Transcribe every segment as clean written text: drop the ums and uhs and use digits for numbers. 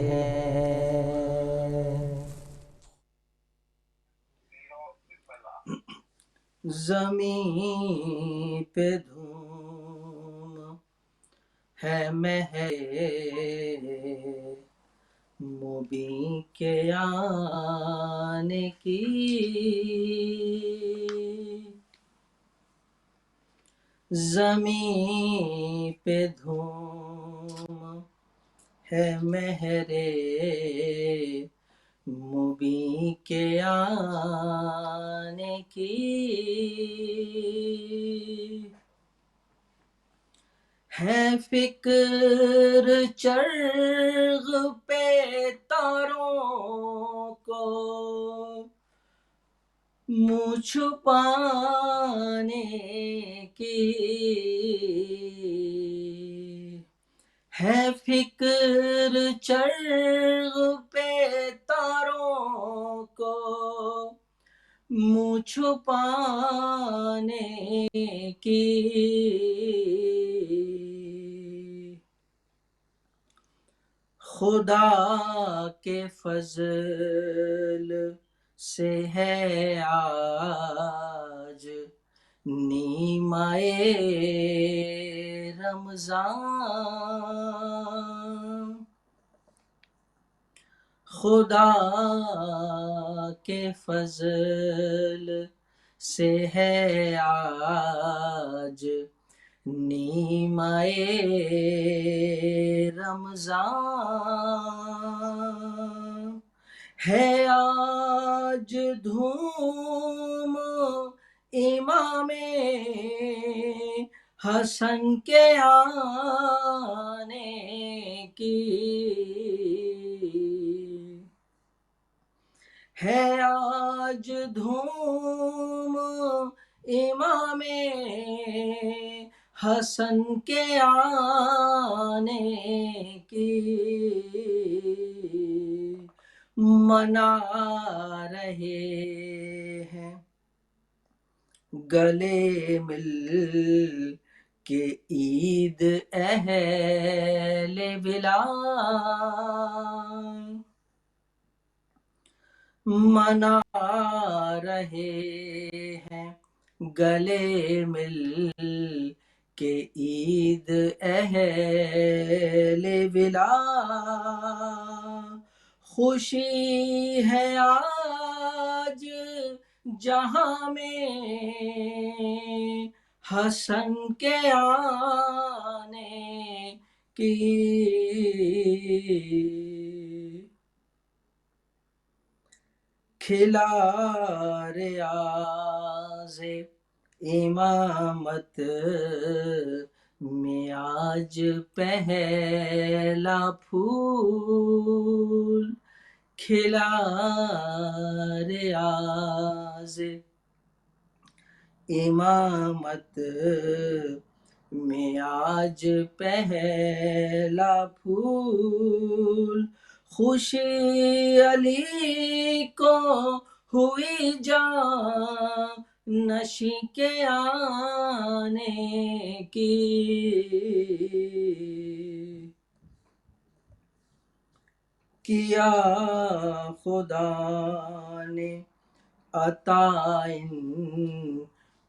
ہیں۔ زمین پہ دھوم ہے مہر مبیں کے آنے کی، زمین پہ دھوم ہے مہر مبیں کے آنے کی، ہے فکر چرغ پہ تاروں کو منہ چھپانے کی، ہے فکر چرغ پہ تاروں کو منہ چھپانے کی، خدا کے فضل سے ہے آج نیمہ رمضان، خدا کے فضل سے ہے آج نیمہ رمضان، ہے آج دھوم امام حسن کے آنے کی، ہے آج دھوم امام حسن کے آنے کی، منا رہے ہیں گلے مل کے عید اہل ولایت، منا رہے ہیں گلے مل کے عید اہل ولایت، خوشی ہے آج جہاں میں حسن کے آنے کی، کھلا ریاض امامت میں آج پہلا پھول، کھلا ریاض امامت میں آج پہلا پھول، خوشی علی کو ہوئی جانشیں کے آنے کی، کیا خدا نے عطا ان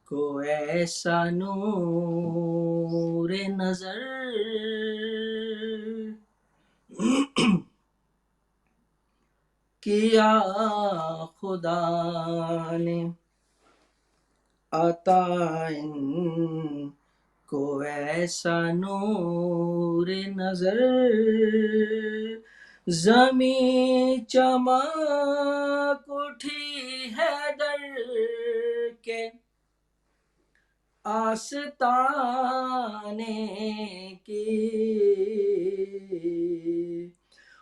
کو ایسا نور نظر، کیا خدا نے عطا ان کو ایسا نور نظر، زمین چمک اٹھی حیدر کے آستانے کی،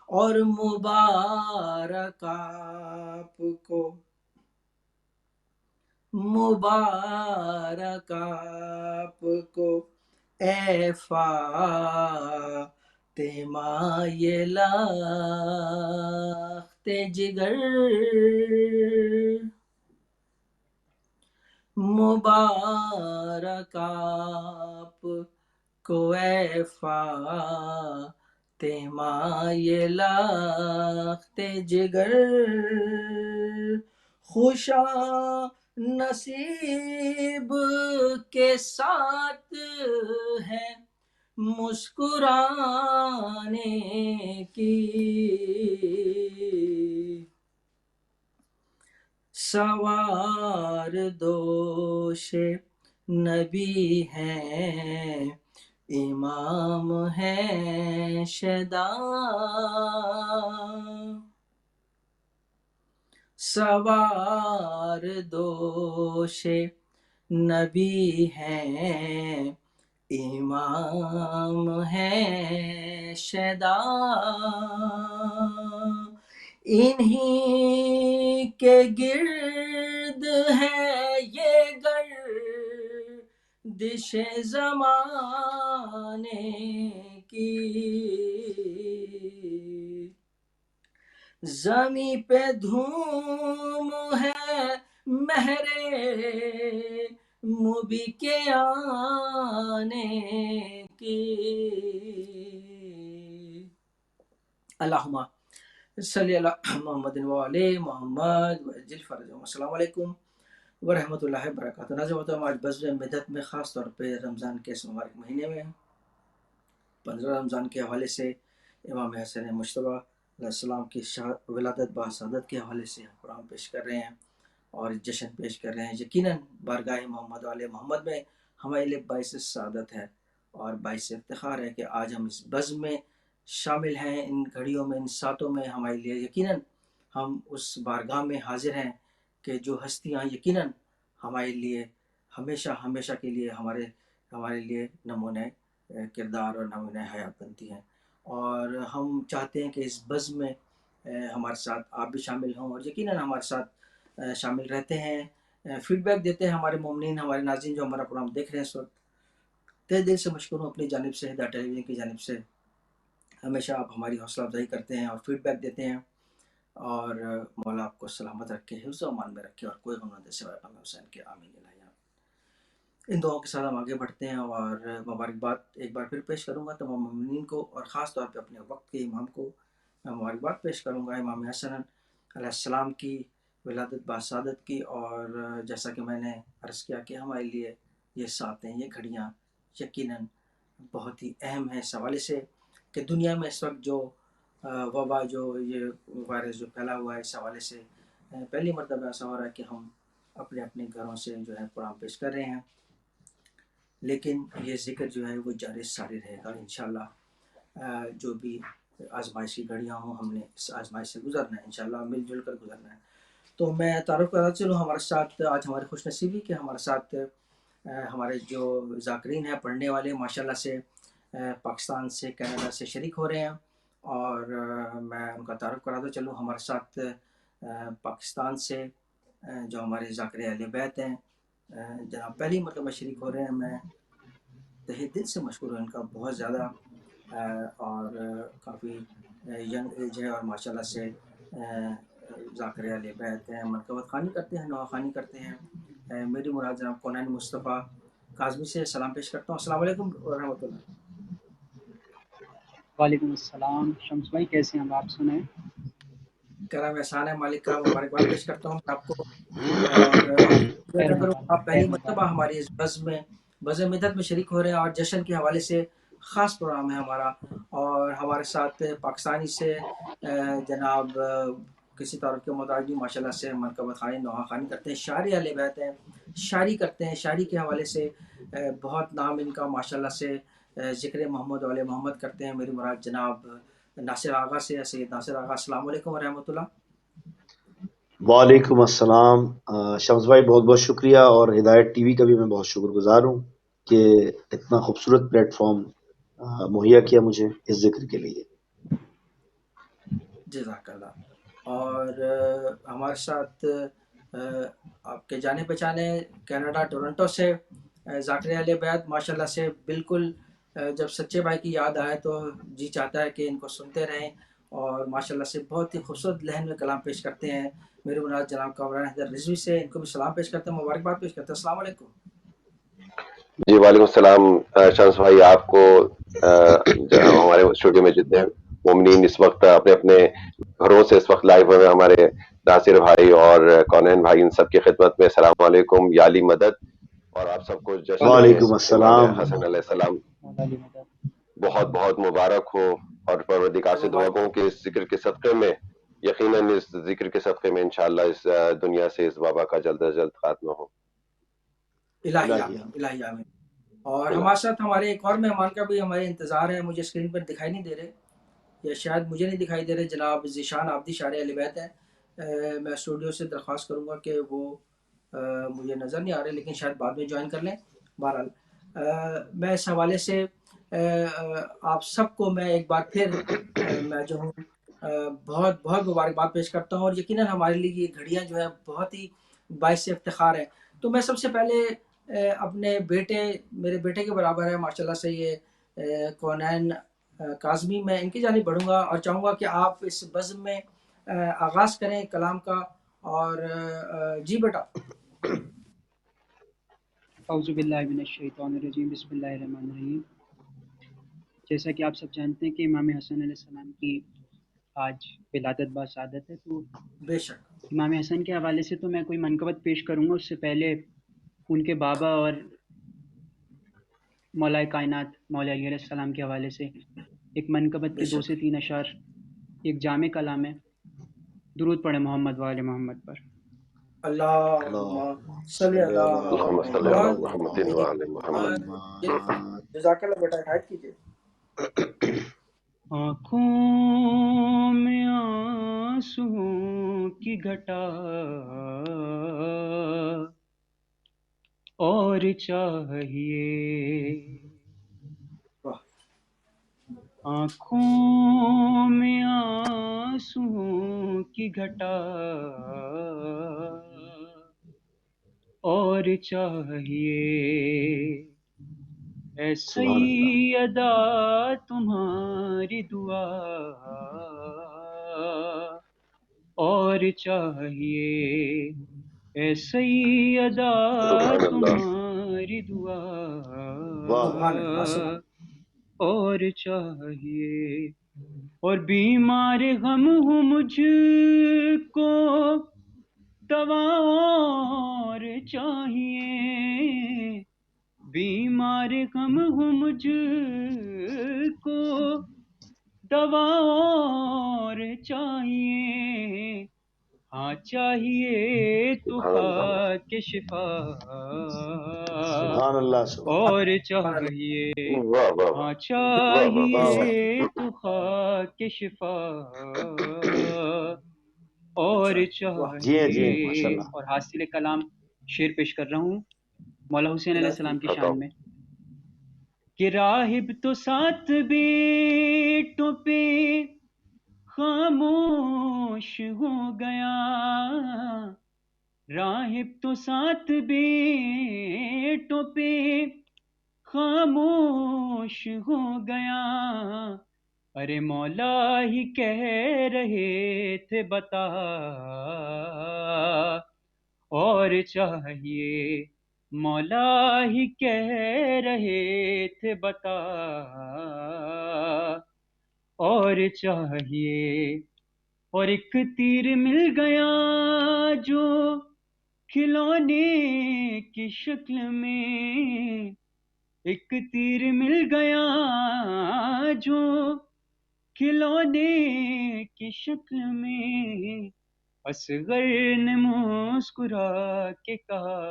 اور مبارک آپ کو، مبارک آپ کو اے فاطمہ یہ لخت جگر، مبارک آپ کو اے فاطمہ مائے لخت جگر خوشا نصیب کے ساتھ ہے مسکرانے کی سوار دوش نبی ہیں امام ہے شدا سوار دوش نبی ہیں امام ہے شدا انہی کے گرد ہے یہ گردش زمانے کی زمیں پہ دھوم ہے مہر مبی کے آنے کی اللہم صلی اللہ محمد وعلی محمد وعجل فرجہم۔ السلام علیکم ورحمۃ اللہ وبرکاتہ۔ ناظرین محترم، آج بزم بدعت میں خاص طور پہ رمضان کے اس مبارک مہینے میں 15 رمضان کے حوالے سے امام حسن مجتبیٰ علیہ السلام کی ولادت باسعادت کے حوالے سے قرآن پیش کر رہے ہیں اور جشن پیش کر رہے ہیں۔ یقیناً بارگاہ محمد علیہ محمد میں ہمارے لیے باعث سعادت ہے اور باعث افتخار ہے کہ آج ہم اس بزم میں شامل ہیں، ان گھڑیوں میں، ان ساتوں میں۔ ہمارے لیے یقیناً ہم اس بارگاہ میں حاضر ہیں کہ جو ہستیاں یقیناً ہمارے لیے ہمیشہ ہمیشہ کے لیے ہمارے لیے نمونہ کردار اور نمونہ حیات بنتی ہیں، اور ہم چاہتے ہیں کہ اس بزم میں ہمارے ساتھ آپ بھی شامل ہوں، اور یقیناً ہمارے ساتھ شامل رہتے ہیں، فیڈ بیک دیتے ہیں ہمارے مومنین، ہمارے ناظرین جو ہمارا پروگرام دیکھ رہے ہیں اس وقت۔ تہ دل سے مشکور ہوں اپنی جانب سے، ہدایت ٹیلی ویژن کی جانب سے۔ ہمیشہ آپ ہماری حوصلہ افزائی کرتے ہیں اور فیڈ بیک دیتے ہیں، اور مولا آپ کو سلامت رکھے، حفظ و امان میں رکھے، اور کوئی غم نہ دے سوائے غم حسین کے، آمین الہی۔ ان دعاؤں کے ساتھ ہم آگے بڑھتے ہیں، اور مبارکباد ایک بار پھر پیش کروں گا تمام مومنین کو، اور خاص طور پہ اپنے وقت کے امام کو میں مبارکباد پیش کروں گا، امام حسن علیہ السلام کی ولادت باسعادت کی۔ اور جیسا کہ میں نے عرض کیا کہ ہمارے لیے یہ ساتیں، یہ گھڑیاں یقیناً بہت ہی اہم ہیں اس حوالے سے کہ دنیا میں اس وقت جو وبا، جو یہ وائرس جو پھیلا ہوا ہے، اس حوالے سے پہلی مرتبہ ایسا ہو رہا ہے کہ ہم اپنے اپنے گھروں سے جو ہے قرآن پیش کر رہے ہیں، لیکن یہ ذکر جو ہے وہ جاری ساری رہے گا انشاءاللہ۔ جو بھی آزمائش کی گھڑیاں ہوں، ہم نے اس آزمائش سے گزرنا ہے انشاءاللہ، مل جل کر گزرنا ہے۔ تو میں تعارف کراتا چلوں ہمارے ساتھ آج ہماری خوش نصیبی کہ ہمارے ساتھ ہمارے جو ذاکرین ہیں، پڑھنے والے ماشاءاللہ سے پاکستان سے، کینیڈا سے شریک ہو رہے ہیں، اور میں ان کا تعارف کراتا چلوں۔ ہمارے ساتھ پاکستان سے جو ہمارے ذاکر اہل بیت ہیں، جناب پہلی مرتبہ شریک ہو رہے ہیں، میں تہہ دل سے مشکور ہوں ان کا بہت زیادہ، اور کافی ینگ ایج ہے، اور ماشاءاللہ سے ذاکر اہل بیت ہیں، مرکبت خوانی کرتے ہیں، نوا خوانی کرتے ہیں۔ میری مراد جناب کونین مصطفیٰ کاظمی سے سلام پیش کرتا ہوں۔ السلام علیکم ورحمۃ اللہ۔ وعلیکم السلام شمس بھائی، کیسے ہیں آپ سنیں؟ کرم احسان ہے مالک کا، مبارکباد پیش کرتا ہوں آپ کو، اور آپ پہلی مرتبہ ہماری اس بزم مدت میں شریک ہو رہے ہیں، اور جشن کے حوالے سے خاص پروگرام ہے ہمارا، اور ہمارے ساتھ پاکستانی سے جناب کسی تعارف کے محتاج بھی ماشاءاللہ سے مرکبت خوانی، نوحہ خوانی کرتے ہیں، شاعری اہل بیت ہیں، شاعری کرتے ہیں، شاعری کے حوالے سے بہت نام ان کا ماشاءاللہ سے ذکر محمد علیہ محمد کرتے ہیں۔ میری مراد جناب ناصر آغا سے، سید ناصر آغا۔ السلام علیکم ورحمۃ اللہ۔ وعلیکم السلام شمس بھائی، بہت بہت شکریہ، اور ہدایت ٹی وی کا بھی میں بہت شکر گزار ہوں کہ اتنا خوبصورت پلیٹ فارم مہیا کیا مجھے اس ذکر کے لیے۔ جزاک اللہ۔ اور ہمارے ساتھ آپ کے جانے پہچانے کینیڈا ٹورنٹو سے ذاکر اہل بیت ماشاءاللہ سے، بالکل جب سچے بھائی کی یاد آئے تو جی چاہتا ہے کہ ان کو سنتے رہیں، اور ماشاءاللہ سے بہت ہی خوبصورت لہن میں کلام پیش کرتے ہیں۔ میرے مراد جناب کامران حیدر رضوی سے، ان کو بھی سلام پیش کرتے ہیں، مبارکباد پیش کرتے ہیں۔ السلام علیکم۔ جی وعلیکم السلام شمس بھائی، آپ کو ہمارے اسٹوڈیو میں جتنے مومنین اس وقت اپنے اپنے گھروں سے اس وقت لائیو ہوئے ہیں، ہمارے ناصر بھائی اور کونین بھائی، ان سب کی خدمت میں السلام علیکم، یا علی مدد، اور آپ سب کو جشن وعلیکم امام السلام. حسن علیہ السلام علی مدد. بہت بہت مبارک ہو، اور پروردگار سے دعا کروں کہ اس ذکر کے صدقے میں، یقیناً اس ذکر کے صدقے میں انشاءاللہ اس دنیا سے اس وبا کا جلد از جلد خاتمہ ہو. الہی الہی آمین، آمین. الہی آمین. اور ہمارے ساتھ ہمارے ایک اور مہمان کا بھی ہمارے انتظار ہے، مجھے اسکرین پر دکھائی نہیں دے رہے، یا شاید مجھے نہیں دکھائی دے رہے. جناب ذیشان عابدی شارع اہل بیت ہیں. میں اسٹوڈیو سے درخواست کروں گا کہ وہ مجھے نظر نہیں آ رہے، لیکن شاید بعد میں جوائن کر لیں. بہرحال میں اس حوالے سے آپ سب کو میں ایک بار پھر میں جو ہوں بہت بہت مبارکباد پیش کرتا ہوں، اور یقیناً ہمارے لیے یہ گھڑیاں جو ہیں بہت ہی باعث افتخار ہیں. تو میں سب سے پہلے اپنے بیٹے، میرے بیٹے کے برابر ہے ماشاءاللہ سے یہ کونین کاظمی، میں ان کی جانب بڑھوں گا اور چاہوں گا کہ آپ اس بزم میں آغاز کریں کلام کا. اور جی بیٹا. اعوذ باللہ من الشیطان الرجیم، بسم اللہ الرحمن الرحیم. جیسا کہ آپ سب جانتے ہیں کہ امام حسن علیہ السلام کی آج ولادت باسعادت ہے، تو بے شک. امام حسن کے حوالے سے تو میں کوئی منقبت پیش کروں گا، اس سے پہلے ان کے بابا اور مولا کائنات مولا علی علیہ السلام کے حوالے سے ایک منقبت بے کے 2 شک. سے 3 اشعار، ایک جامع کلام ہے. درود پڑھیں محمد و آل محمد پر. اللہم اللہم صلی صلی علی علی اللہم صلی علی محمد محمد محمد وعلی محمد. محمد. جزاک اللہ بیٹا، ہائٹ کیجیے. آنکھوں میں آنسو کی گھٹا اور چاہیے، واہ. آنکھوں میں آنسو کی گھٹا اور چاہیے، اے سبحان اللہ. سیدہ تمہاری دعا اور چاہیے، اے سیدہ سبحان اللہ. تمہاری دعا واہ سبحان واہ. اللہ، سبحان. اور چاہیے. اور بیمار غم ہوں مجھ کو دوا اور چاہیے، بیمار غم ہوں مجھ کو دوا اور چاہیے، ہاں چاہیے تو سبحان اللہ. خاک شفا سبحان اللہ. سبحان اور سبحان اللہ. چاہیے، واہ واہ ہاں واہ واہ واہ. واہ واہ. چاہیے تو خاک شفا اور اچھا، واہ. جی ہیں جی ہیں چاہیے. ماشاء اللہ. اور حاصل کلام شعر پیش کر رہا ہوں مولا حسین علیہ الہی السلام کی بتاؤ. شان میں کہ راہب تو 7 بیٹوں پہ خاموش ہو گیا، راہب تو 7 بیٹوں پہ خاموش ہو گیا، ارے مولا ہی کہہ رہے تھے بتا اور چاہیے، مولا ہی کہہ رہے تھے بتا اور چاہیے. اور ایک تیر مل گیا جو کھلونے کی شکل میں، ایک تیر مل گیا جو کھلونے کی شکل میں، اصغر نے مسکرا کے کہا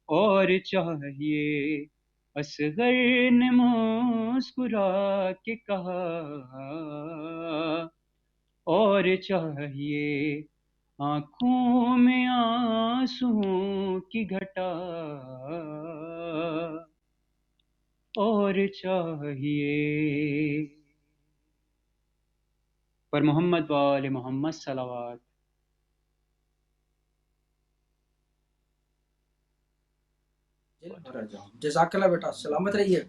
اور چاہیے، اصغر نے مسکرا کے کہا اور چاہیے، آنکھوں میں آنسوں کی گھٹا اور چاہیے. پر محمد و آل محمد صلوات. جزاک اللہ بیٹا، سلامت رہیے.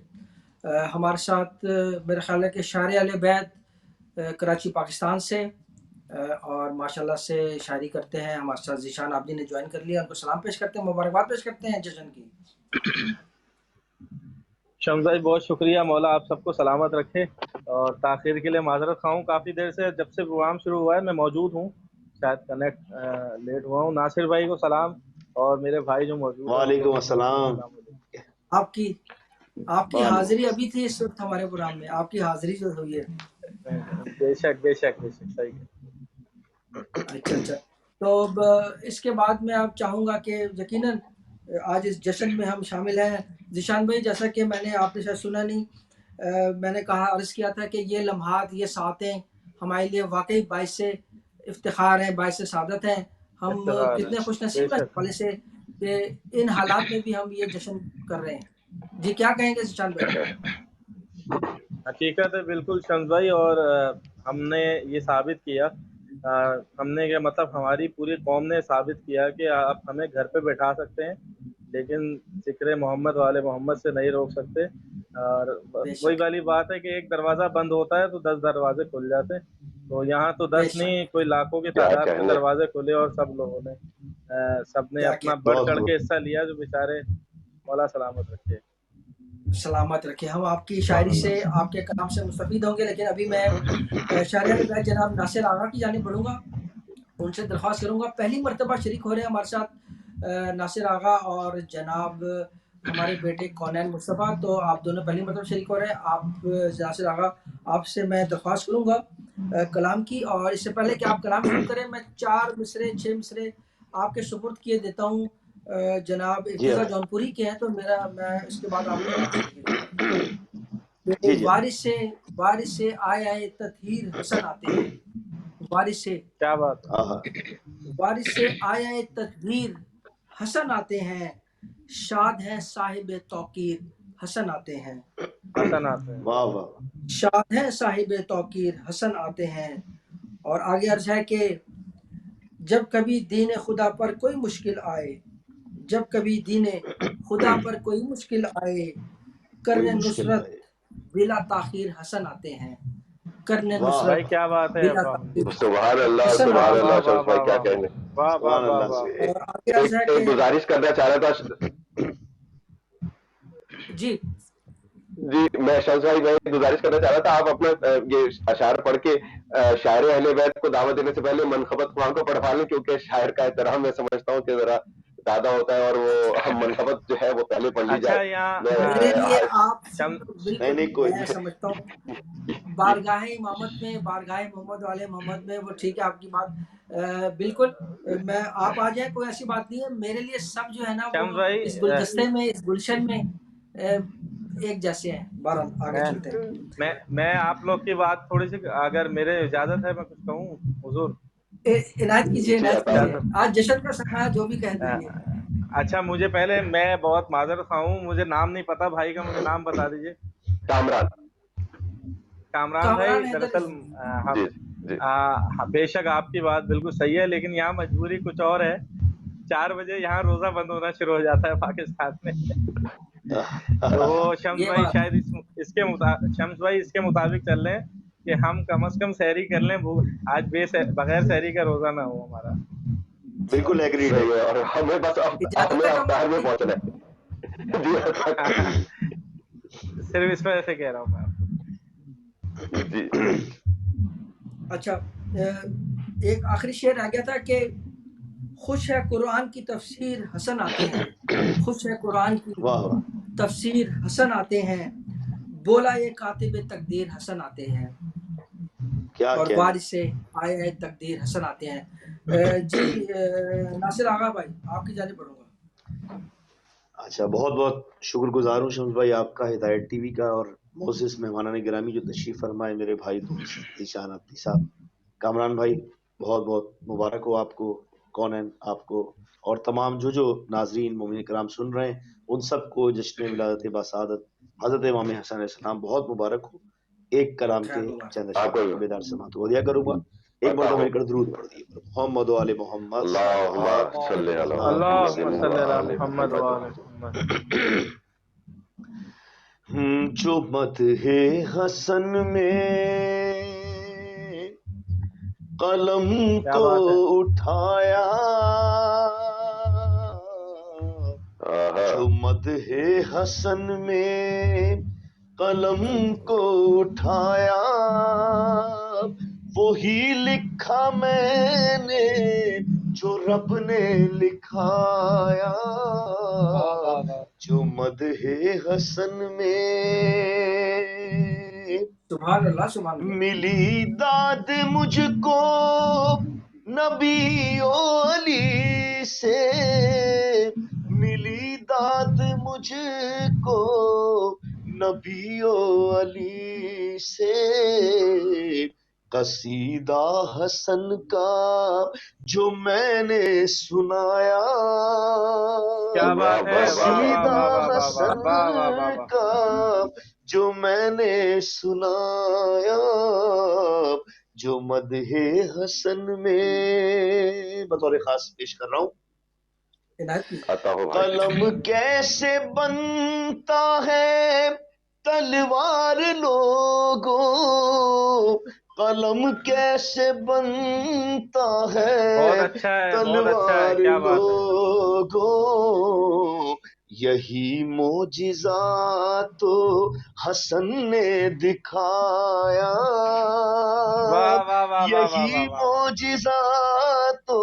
ہمارے ساتھ میرا خیال ہے کہ شارع اہل بیت کراچی پاکستان سے اور ماشاءاللہ سے شاعری کرتے ہیں. ہمارے ساتھ ذیشان آپ جی نے جوائن کر لیا, ان کو سلام پیش کرتے ہیں, مبارکباد پیش کرتے ہیں جشن کی. شمس بھائی بہت شکریہ, مولا آپ سب کو سلامت رکھے, اور تاخیر کے لیے معذرت خواہ ہوں. کافی دیر سے جب سے پروگرام شروع ہوا ہے میں موجود ہوں, شاید کنیکٹ لیٹ ہوا ہوں. ناصر بھائی کو سلام, اور میرے بھائی جو موجود ہیں ان کو وعلیکم سب کو السلام. السلام علیکم. آپ کی وعلیکم حاضری ابھی تھی اس وقت ہمارے پروگرام میں, آپ کی حاضری جو ہوئی ہے. بے شک بے شک بے شک, صحیح ہے. اچھا تو اب اس کے بعد میں آپ چاہوں گا کہ یقیناً آج اس جشن میں ہم شامل ہیں. ذیشان بھائی, جیسا کہ میں نے آپ نے شاید سنا نہیں, میں نے کہا عرض کیا تھا کہ یہ لمحات, یہ ساعتیں ہمارے لیے واقعی باعث افتخار ہیں, باعث سعادت ہیں. ہم افتخار ہے, کتنے خوش بے نصیب ہیں اس شک. حوالے سے کہ ان حالات میں بھی ہم یہ جشن کر رہے ہیں. جی کیا کہیں گے ذیشان بھائی؟ حقیقت ہے بالکل شمس بھائی, اور ہم نے یہ ثابت کیا, ہم نے کیا مطلب ہماری پوری قوم نے ثابت کیا کہ آپ ہمیں گھر پہ بیٹھا سکتے ہیں لیکن ذکر محمد والے محمد سے نہیں روک سکتے. اور بے وہی شک والی بات ہے کہ ایک دروازہ بند ہوتا ہے تو 10 دروازے کھل جاتے ہیں. تو یہاں تو بے 10 شک, نہیں, کوئی لاکھوں کی کیا تعداد میں کہنے. دروازے کھلے, اور سب لوگوں نے سب نے کیا اپنا بڑھ بہت چڑھ کے خوب. حصہ لیا, جو بیچارے مولا سلامت رکھے. سلامت رکھے. ہم آپ کی شاعری سے, آپ کے کلام سے مستفید ہوں گے, لیکن ابھی میں شاعر بھائی جناب ناصر آغا کی جانب بڑھوں گا. ان سے درخواست کروں گا, پہلی مرتبہ شریک ہو رہے ہیں ہمارے ساتھ ناصر آغا اور جناب ہمارے بیٹے کونین مصطفیٰ, تو آپ دونوں پہلی مرتبہ شریک ہو رہے ہیں. آپ ناصر آغا, آپ سے میں درخواست کروں گا کلام کی, اور اس سے پہلے کہ آپ کلام شروع کریں میں 4 مصرے 6 مصرے آپ کے سپرد کیے دیتا ہوں. جناب جی ارتضیٰ ہاں. جونپوری کے ہیں, تو میں اس کے بعد آپ کلام شروع کیجیے گا. جی جی. وارث سے آئے تطہیر حسن آتے ہیں. وارث سے کیا بات ہے, ہاں. وارث سے آئے تطہیر حسن آتے ہیں. شاد ہیں صاحب توقیر حسن آتے ہیں. حسن آتے ہیں. واہ واہ. شاد ہیں صاحب توقیر حسن آتے ہیں. اور آگے عرض ہے کہ جب کبھی دین خدا پر کوئی مشکل آئے, جب کبھی دین خدا پر کوئی مشکل آئے, کوئی کرن مشکل نصرت آئے. بلا تاخیر حسن آتے ہیں. کرن واہ. بھائی نصرت کیا بات ہے, بلا واہ تاخیر سبحان اللہ حسن واہ آتے سبحان ہیں. واہ اللہ. واہ شمس بھائی واہ کیا واہ کہنے. واہ واہ سبحان واہ اللہ. واہ. اور آگے عرض ہے ایک کہ گزارش کرنا چاہ رہا تھا. جی جی میں شمس بھائی, میں گزارش کرنا چاہ رہا تھا, آپ اپنا یہ اشعار پڑھ کے شاعر اہل بیت کو دعوت دینے سے پہلے منقبت قرآن کو پڑھوا لیں, کیونکہ شاعر کا احترام میں سمجھتا ہوں کہ ذرا زیادہ ہوتا ہے, اور وہ منقبت جو ہے وہ پہلے پڑھ لی اچھا جائے. میرے لیے میں آپ شم نہیں بالکل, نہیں, کوئی میں نہیں. سمجھتا ہوں بارگاہ امامت میں, بارگاہ محمد والے محمد میں, وہ ٹھیک ہے آپ کی بات بالکل. میں آپ آ جائیں, کوئی ایسی بات نہیں ہے. میرے لیے سب جو ہے نا وہ شمس بھائی, اس گلدستے میں, اس گلشن میں ایک جیسے ہیں. بہرحال آگے چلتے ہیں. میں آپ لوگ کی بات تھوڑی سی, اگر میرے اجازت ہے میں کچھ کہوں حضور. عنایت کیجیے, جی عنایت عطا کیجیے, اجازت. آج جشن کا سمے ہے, جو بھی کہہ دیجیے. اچھا مجھے پہلے, میں بہت معذرت خواہ ہوں, مجھے نام نہیں پتا بھائی کا, مجھے نام بتا دیجیے. کامران. کامران کامران بھائی, حیدر دراصل رضوی. جی جی. بے شک آپ کی بات بالکل صحیح ہے, لیکن یہاں مجبوری کچھ اور ہے. 4 بجے یہاں روزہ بند ہونا شروع ہو جاتا ہے پاکستان میں. تو وہ شمس یہ بھائی بات شاید اس کے شمس بھائی اس کے مطابق چل رہے ہیں کہ ہم کم از کم سحری کر لیں, آج بغیر سحری کا روزہ نہ ہو ہمارا. بالکل ایگریڈ ہے. صحیح ہے, اور ہمیں بس اجازت ہمیں ہے افطار کمال میں بھائی. پہنچنا ہے. جی صرف اس وجہ سے کہہ رہا ہوں میں آپ کو. جی. اچھا, ایک آخری شعر رہ گیا تھا کہ خوش ہے قرآن کی تفسیر حسن آتے ہیں. خوش ہے قرآن کی واہ واہ. تفسیر حسن آتے ہیں. بولا یہ کاتب تقدیر حسن آتے ہیں. کیا اور کہنے. بارش سے آئے تقدیر حسن آتے ہیں. جی ناصر آغا بھائی, آپ کی جانب بڑھوں گا. اچھا, بہت بہت شکر گزار ہوں شمس بھائی آپ کا, ہدایت ٹی وی کا, اور معزز مہمانان گرامی جو تشریف فرمائے, میرے بھائی دوست ذیشان عبدی صاحب, کامران بھائی بہت بہت مبارک ہو آپ کو, کونین آپ کو, اور تمام جو ناظرین مومنین کرام سن رہے ہیں ان سب کو جشن ولادت باسعادت حضرت امام حسن علیہ السلام بہت مبارک ہو. ایک کلام کے خیر مبارک. چند آپ اشعار کو بیدار سماعت ودیع کروں گا. ایک عطا مرتبہ ہو. میرے کر درود پڑھ دیے, محمد و آل محمد اللہم صلوات صلی علی محمد اللہم صلی علی وآل محمد محمد. وآل محمد. جو مدح حسن میں قلم کیا کو بات ہے. اٹھایا جو مدح حسن میں قلم کو اٹھایا وہی لکھا میں نے جو رب نے لکھایا جو مدح حسن میں سبحان اللہ سبحان اللہ. ملی داد مجھ کو نبی و علی سے ملی داد مجھ کو نبی و علی سے قصیدہ حسن کا جو میں نے سنایا کیا بات ہے. واہ واہ قصیدہ واہ واہ واہ حسن واہ واہ واہ واہ. کا جو میں نے سنایا جو مدح حسن میں بطور خاص پیش کر رہا ہوں. عنایت کی. قلم کیسے بنتا ہے تلوار لوگوں قلم کیسے بنتا ہے بہت اچھا ہے, بہت اچھا ہے. تلوار کیا بات ہے. لوگوں یہی معجزہ تو حسن نے دکھایا واہ واہ واہ واہ واہ یہی واہ واہ. معجزہ تو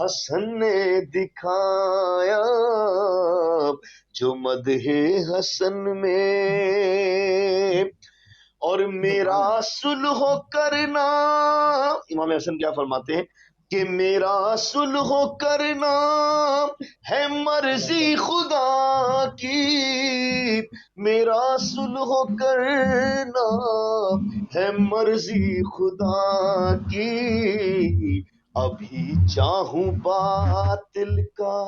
حسن نے دکھایا جو مدح حسن میں اور میرا صلح کرنا امام حسن کیا فرماتے ہیں کہ میرا صلح کرنا ہے مرضی خدا کی میرا صلح کرنا ہے مرضی خدا کی ابھی چاہوں باطل کا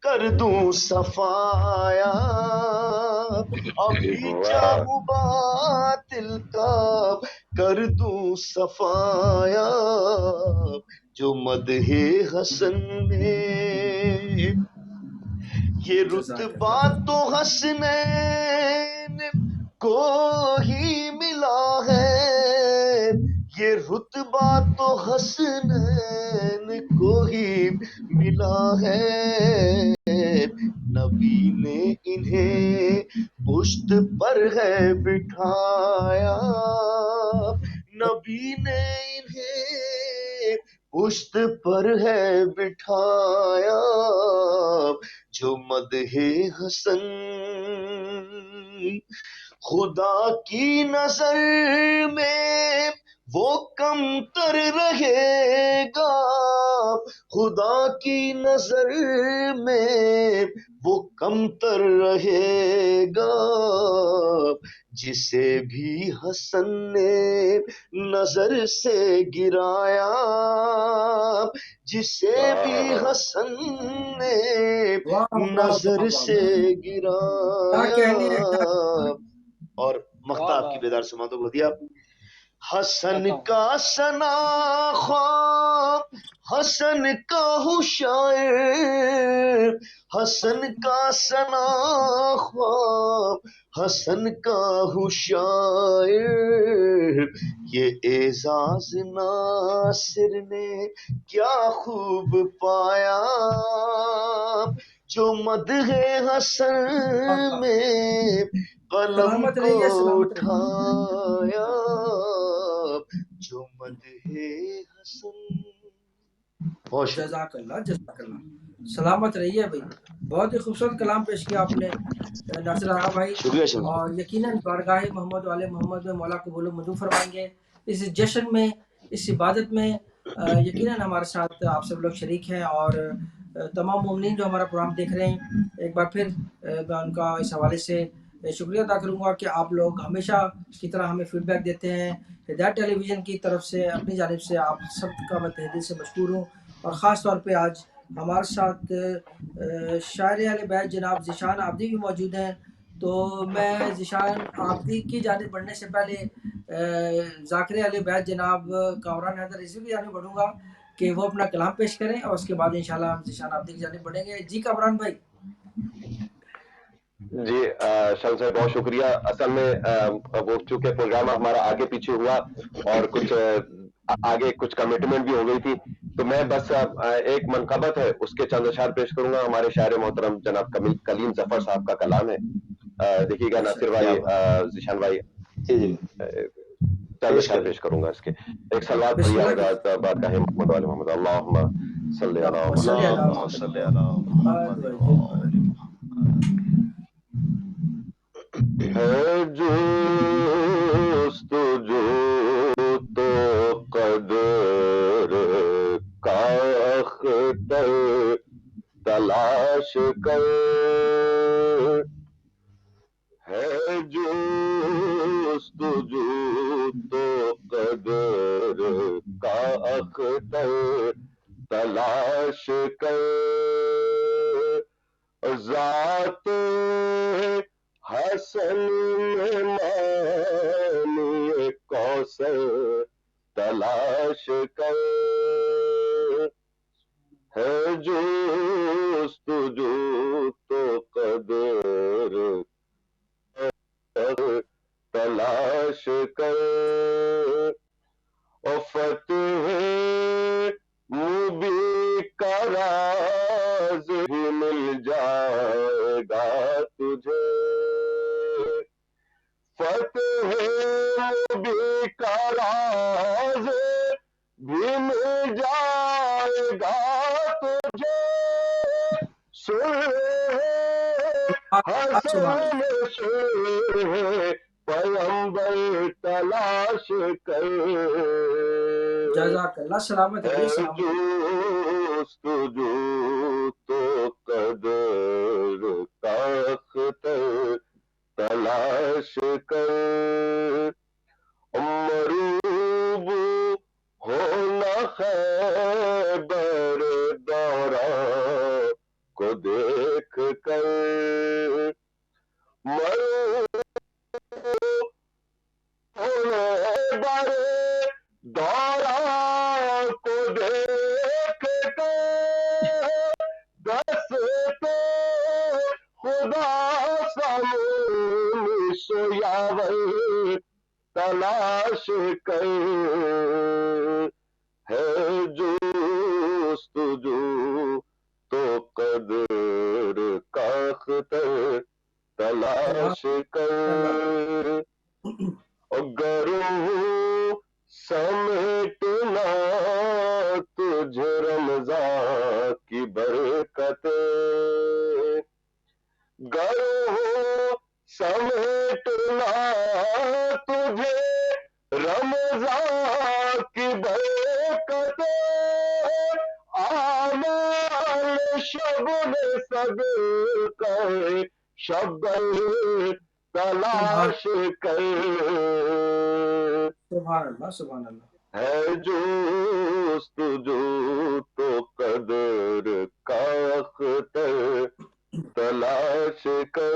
کر دوں صفایا ابھی چاہوں باطل کا کر دوں صفایا جو مدح حسن میں یہ رتبہ تو حسنین کو ہی ملا ہے یہ رتبہ تو حسنین کو ہی ملا ہے نبی نے انہیں پشت پر ہے بٹھایا نبی نے انہیں پشت پر ہے بٹھایا جو مدح حسن خدا کی نظر میں وہ کم تر رہے گا خدا کی نظر میں وہ کم تر رہے گا جسے بھی حسن نے نظر سے گرایا جسے بھی حسن نے نظر سے گرایا اور مقطع آپ کی بیدار سماعتوں کو دیا حسن کا ثنا خواب حسن کا ہوں شاعر حسن کا ثنا خواب حسن کا ہوں شاعر یہ اعزاز ناصر نے کیا خوب پایا جو مدح حسن میں قلم کو اٹھایا جو مدح حسن جزاک اللہ جزاک اللہ. سلامت رہیے بھائی, بہت ہی خوبصورت کلام پیش کیا آپ نے ناصر آغا بھائی, اور یقیناً بارگاہ محمد والے محمد میں مولا قبول و منظور فرمائیں گے. اس جشن میں اس عبادت میں یقیناً ہمارے ساتھ آپ سب لوگ شریک ہیں, اور تمام مومنین جو ہمارا پروگرام دیکھ رہے ہیں, ایک بار پھر میں ان کا اس حوالے سے شکریہ ادا کروں گا کہ آپ لوگ ہمیشہ کی طرح ہمیں فیڈ بیک دیتے ہیں. ہدایت ٹیلی ویژن کی طرف سے اپنی جانب سے آپ سب کا میں تہہ دل سے مشکور ہوں, اور خاص طور پہ آج ہمارے ساتھ شاعر اہل بیت جناب ذیشان عابدی بھی موجود ہیں. تو میں ذیشان عابدی کی جانب بڑھنے سے پہلے ذاکر اہل بیت جناب کامران حیدر رضوی کی جانب بڑھوں گا کہ وہ اپنا کلام پیش کریں, اور اس کے بعد انشاءاللہ ہم ذیشان عابدی کی جانب بڑھیں گے. جی کامران بھائی. جی شان صاحب بہت شکریہ. اصل میں وہ چونکہ پروگرام ہمارا آگے پیچھے ہوا اور کچھ آگے کچھ کمٹمنٹ بھی ہو گئی تھی. تو میں بس ایک منقبت ہے اس کے چند اشعار پیش کروں گا. ہمارے شاعر محترم جناب کلیم ظفر صاحب کا کلام ہے. دیکھیے گا ناصر بھائی, ذیشان بھئی, چند اشعار پیش کروں گا اس کے. ایک سلوات بسم پڑھیے اللہ حضرات بارگاہ محمد وآل محمد. اللہم صلی علی اللہم صلی علی اللهم محمد. صل محمد على محمد محمد وعجل وآل محمد. ہے جستجو تو قدر کا اختر تلاش کر, ہے جستجو تو قدر کا اختر تلاش کر, ذات حسن میں معنی کوثر تلاش کر, ہے جستجو تو قدر تلاش کر, اور فتح مبی کا راز بھی مل جائے گا تجھے, فتح مبی کا راز بھی مل جائے گا تجھے, حسن میں پیغمبر تلاش کر, جزاک اللہ. سلامت ہے رہیے, سلامت رہیے. جستجو تو قدر کا اختر تلاش کر, مروب ہونا خیبر دورہ کو دیکھ کر, مروب ہونا خیبر دورہ کو دیکھ کر, دستے خدا سامنے سیاور تلاش کر, ہے جستجو تو قدر کا اختر تلاش کر, گروں سمیٹنا تجھے رمضان کی برکت, گروں سمیٹنا تجھے رمضان کی برکت, آمال شب میں صدقہ شب تلاش کر, سبحان اللہ, سبحان اللہ. ہے جستجو تو قدر کا اختر تلاش کر,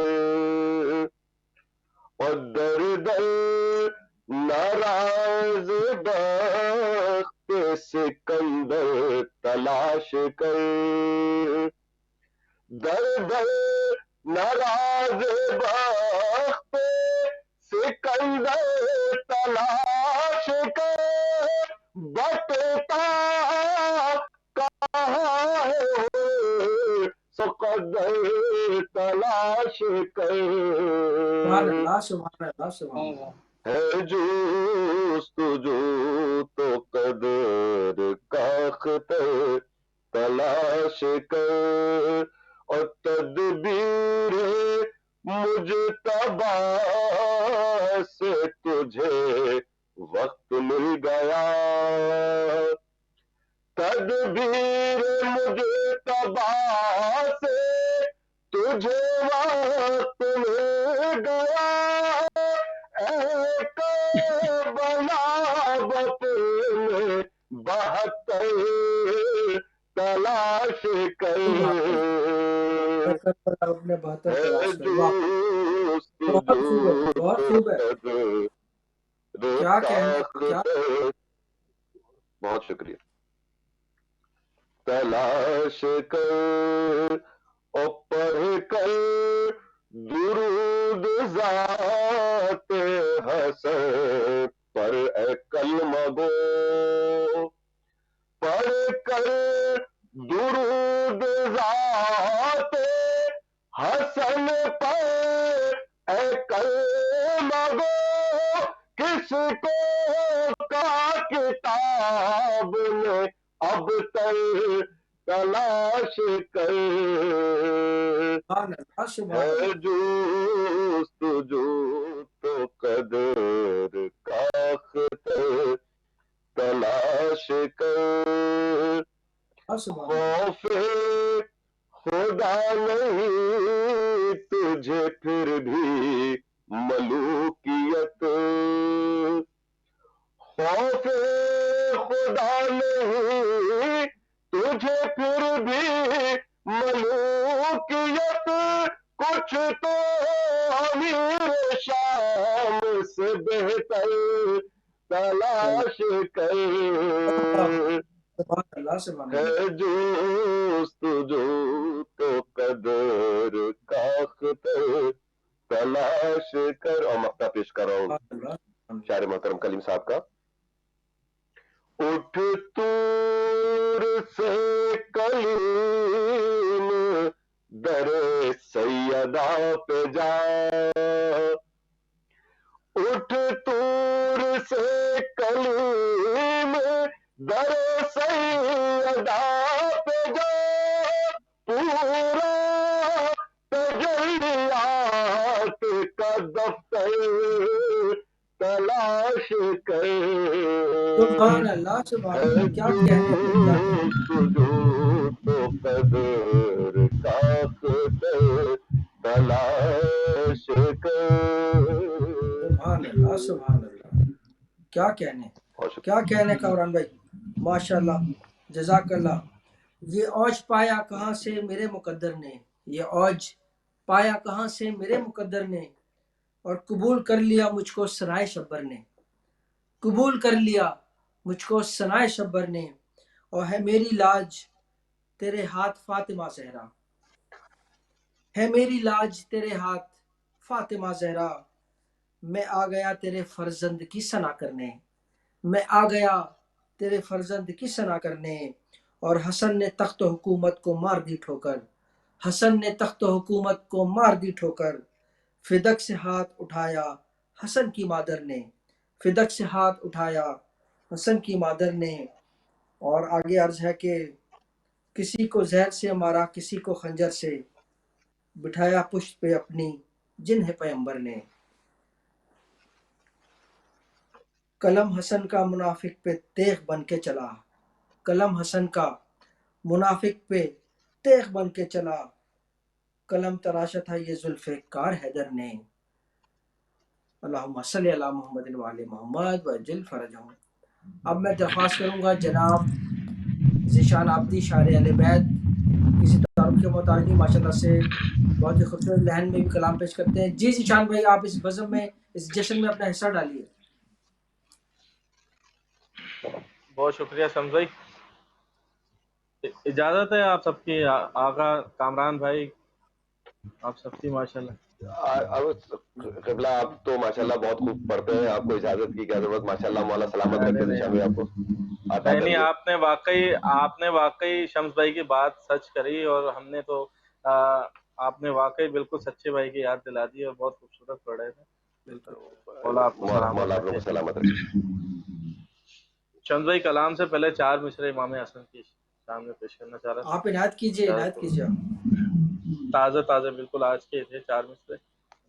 اور در در ناراض بخت سکندر تلاش کر, در در ناراض بخت سکندر تلاش کر, بٹتا کہاں ہے سقدر تلاش کر, سبحان اللہ, سبحان اللہ, سبحان اللہ. ہے جستجو تو قدر کا اختر تلاش کر, اور تدبیر مجتبی سے تجھے وقت مل گیا, تدبیر مجتبی سے تجھے وقت مل گیا, ایک بلا بطن 72 تلاش کر, اپنے 72 تلاش کر. بہت خوب ہے, بہت خوب ہے. کیا کہنا, کیا بہت شکریہ. تلاش کر اور پڑھ کر درود ذات حسن پر اے کلمہ گو, کو کا کتاب میں اب تر تلاش کر سبحان اللہ سبحان ہے اللہ جستجو تو قدر کا اختر تلاش کر سبحان اللہ خوف خدا نہیں تجھے پھر بھی ملوکیت خوف خدا نہیں تجھے پھر بھی ملوکیت کچھ تو امیر شام سے بہتر تلاش کر سبحان اللہ سبحان ہے اللہ جستجو تو قدر کا اختر تلاش کر. اور مقطع پیش کر رہا ہوں سبحان اللہ شاعر محترم کلیم صاحب کا. اٹھ طور سے کلیم در سیدہ پہ جا اٹھ طور سے کلیم در سیدہ پہ جا پورا تجلیات کا دفتر تلاش کر سبحان اللہ سبحان اللہ کیا کہنے ہیں کیا کہنے تو قدر کا اختر تلاش کر. سبحان اللہ سبحان اللہ کیا کہنے کیا کہنے کامران بھائی ماشاء اللہ جزاک اللہ. یہ اوج پایا کہاں سے میرے مقدر نے یہ اوج پایا کہاں سے میرے مقدر نے اور قبول کر لیا مجھ کو ثنائے شبر نے قبول کر لیا مجھ کو ثنائے شبر نے اور ہے میری لاج تیرے ہاتھ فاطمہ زہرا ہے میری لاج تیرے ہاتھ فاطمہ زہرا میں آ گیا تیرے فرزند کی ثنا کرنے میں آ گیا تیرے فرزند کی ثنا کرنے اور حسن نے تخت و حکومت کو مار دی ٹھوکر حسن نے تخت و حکومت کو مار دی ٹھوکر فدق سے ہاتھ اٹھایا حسن کی مادر نے فدق سے ہاتھ اٹھایا حسن کی مادر نے. اور آگے عرض ہے کہ کسی کو زہر سے مارا کسی کو خنجر سے بٹھایا پشت پہ اپنی جنہ پیمبر نے. قلم حسن کا منافق پہ تیغ بن کے چلا قلم حسن کا منافق پہ تیغ بن کے چلا قلم تراشا تھا یہ ذوالفقار حیدر نے. اللہم صلی علی محمد وعلی محمد وعجل فرجہم. اب میں درخواست کروں گا جناب ذیشان عابدی شاعر اہل بیت کسی تعارف کے محتاج نہیں ماشاءاللہ سے بہت ہی خوبصورت لہن میں بھی کلام پیش کرتے ہیں. جی ذیشان بھائی آپ اس بزم میں اس جشن میں اپنا حصہ ڈالیے. بہت شکریہ شمس بھائی. اجازت ہے آپ سب کی آقا کامران بھائی آپ سب کی ماشاءاللہ. قبلہ آپ تو ماشاءاللہ بہت خوب پڑھتے ہیں آپ کو اجازت کی کیا ضرورت. ماشاءاللہ مولا سلامت رکھے ذیشان بھائی آپ کو عطا نہیں کریے. آپ نے واقعی شمس بھائی کی بات سچ کری اور ہم نے تو آپ نے واقعی بالکل سچے بھائی کی یاد دلا دی اور بہت خوبصورت پڑھے تھے. مولا آپ کو مولا آپ کو سلامت رکھے. شمس بھائی کلام سے پہلے 4 مصرے امام حسن کی سامنے پیش کرنا چاہ رہا تھا. آپ عنایت کیجیے تازہ بالکل آج کے تھے 4 مصرے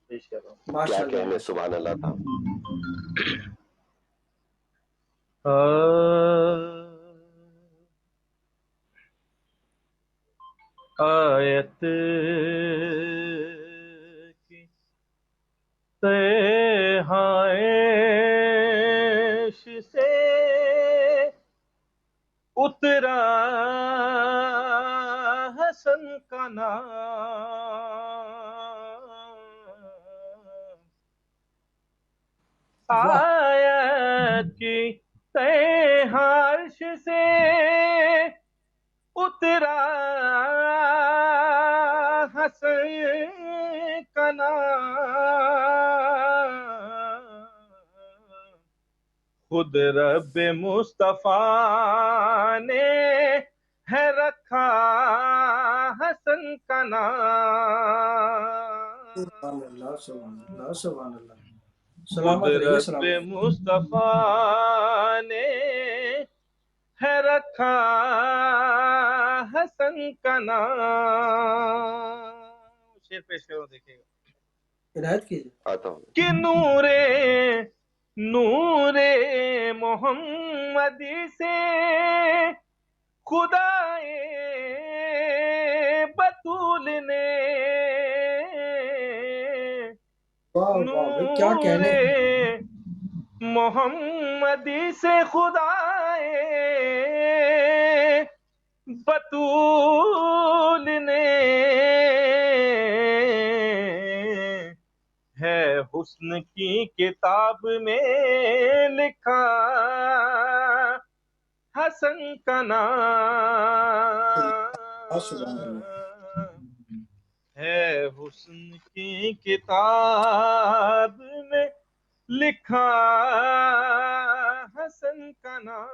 پیش کر رہا ہوں. کیا کہنے سبحان اللہ تھا. آیت کی تہائش سے اترا حسن کا نام آیت کی تہائش سے اترا حسن کا نام خود رب مصطفیٰ نے ہے رکھا حسن کا نام. سبحان اللہ سبحان اللہ سبحان اللہ سلامت رہیے، قدرت سلامت. مصطفیٰ نے ہے رکھا حسن کا نام. شعر پیش کرو دیکھیے گا. عنایت کیجیے. آتا ہوں. کہ نور محمدی سے خدائے بطول نے واہ واہ بھائی، کیا نور کہنے ہیں. محمدی سے خدائے بطول نے ہے حسن کی کتاب میں لکھا حسن کا سبحان اللہ. نام. ہے حسن کی کتاب میں لکھا حسن کا نام.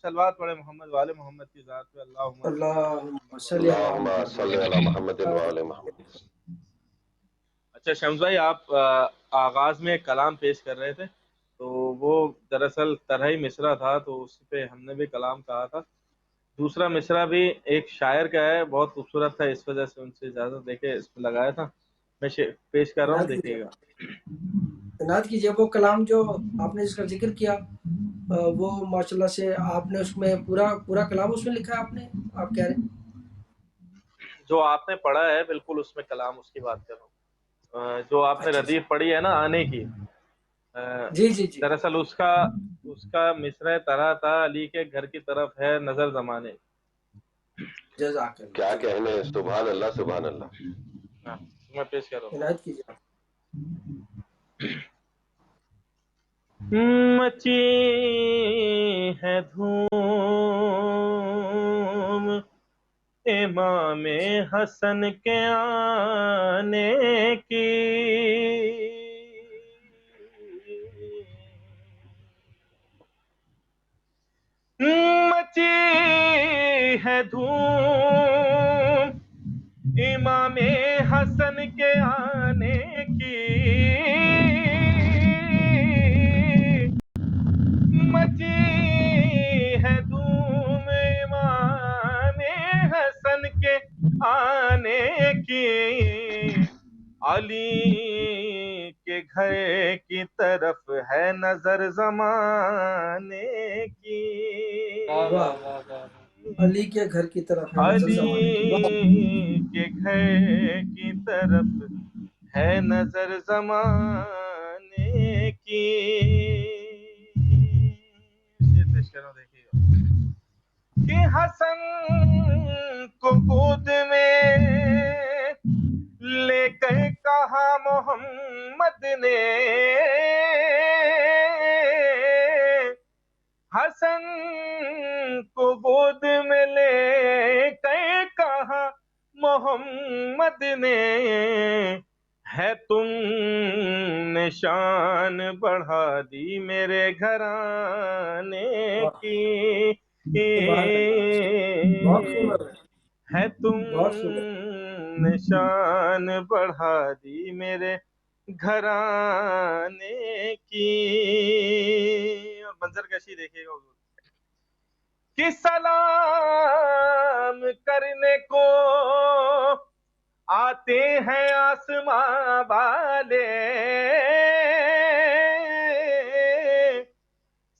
صلوات پڑھے محمد والے محمد کی ذات پہ. اللہم اللہم صلی علی اللہم صلی علی محمد وعلی محمد. اچھا شمس بھائی، آپ آغاز میں ایک کلام پیش کر رہے تھے، تو وہ دراصل طرحی مصرع تھا، تو اس پہ ہم نے بھی کلام کہا تھا. دوسرا مصرع بھی ایک شاعر کا ہے، بہت خوبصورت تھا، اس وجہ سے ان سے اجازت دے کے اس پہ لگایا تھا. میں پیش کر رہا ہوں، عنایت دیکھیے کیجیے. گا. عنایت کیجیے. وہ کلام جو آپ نے جس کا ذکر کیا وہ ماشاءاللہ سے آپ نے اس میں پورا کلام اس میں لکھا ہے آپ نے، آپ کہہ رہے ہیں. جو آپ نے پڑھا ہے بالکل اس میں کلام اس کی بات کر رہا ہوں. جو آپ نے اچھا ردیف پڑھی ہے نا آنے کی، جی جی جی. دراصل اس کا مصرع طرح تھا، علی کے گھر کی طرف ہے نظر زمانے. جزاک اللہ. کیا کہنے. سبحان اللہ سبحان اللہ. ہاں، میں پیش کر رہا ہوں. عنایت کیجیے. مچی ہے دھوم امام حسن کے آنے کی، مچی ہے دھوم امام حسن کے آنے کی، مچی ہے دھوم امام حسن کے آنے کی، علی کے گھر کی طرف ہے نظر زمانے کی. واہ، علی کے گھر کی طرف ہے نظر زمانے کی. واہ. علی کے گھر کی طرف ہے نظر زمانے کی. شعر پیش کر رہا ہوں، دیکھیے گا. کہ حسن کو گود میں لے کر کہا محمد نے، حسن کو گود میں لے کر کہا محمد نے، ہے تم نے شان بڑھا دی میرے گھرانے کی، سبحان اللہ. بہت خوب ہے. ہے تم بہت خوب ہے. نے شان بڑھا دی میرے گھرانے کی. اور منظر کشی دیکھیے گا حضور کہ سلام کرنے کو آتے ہیں آسماں والے،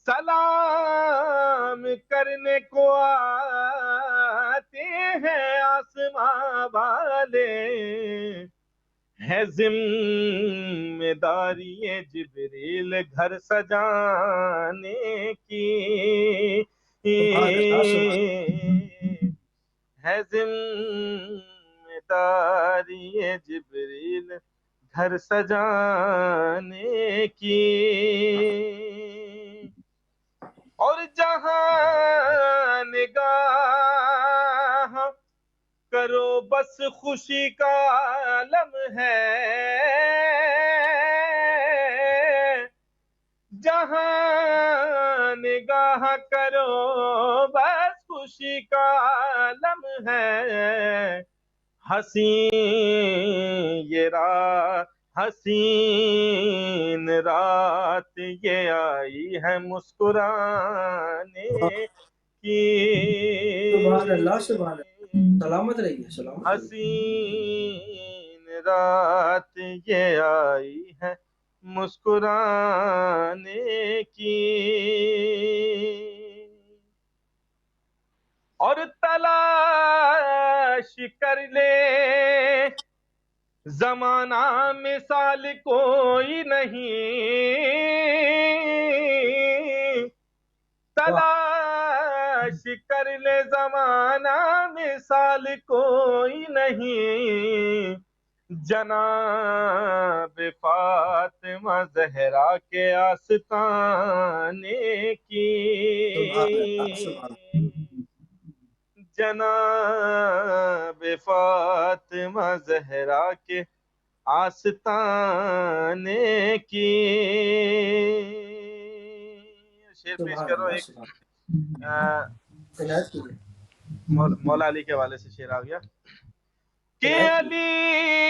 سلام کرنے کو آتے ہیں آسماں والے، ہے ذمہ داری جبریل گھر سجانے کی، سبحان اللہ. سبحان ہے ذمہ داری جبریل گھر سجانے کی. اور جہاں نگاہ کرو بس خوشی کا عالم ہے، جہاں نگاہ کرو بس خوشی کا عالم ہے، حسین یہ راہ حسین رات یہ آئی ہے مسکرانے کی، سبحان اللہ سبحان اللہ، سلامت رہیے سلامت رہیے۔ حسین رات یہ آئی ہے مسکرانے کی، اور تلاش کر لے زمانہ مثال کوئی نہیں، تلاش کر لے زمانہ مثال کوئی نہیں، جناب فاطمہ زہرا کے آستانے کی، سبحان اللہ سبحان اللہ، جناب فاطمہ زہرا کے آستانے کی۔ شعر پیش سبحان کرو اللہ ایک سبحان اللہ، عنایت کیجیے مولا علی کے حوالے سے شعر آ گیا کہ عنایت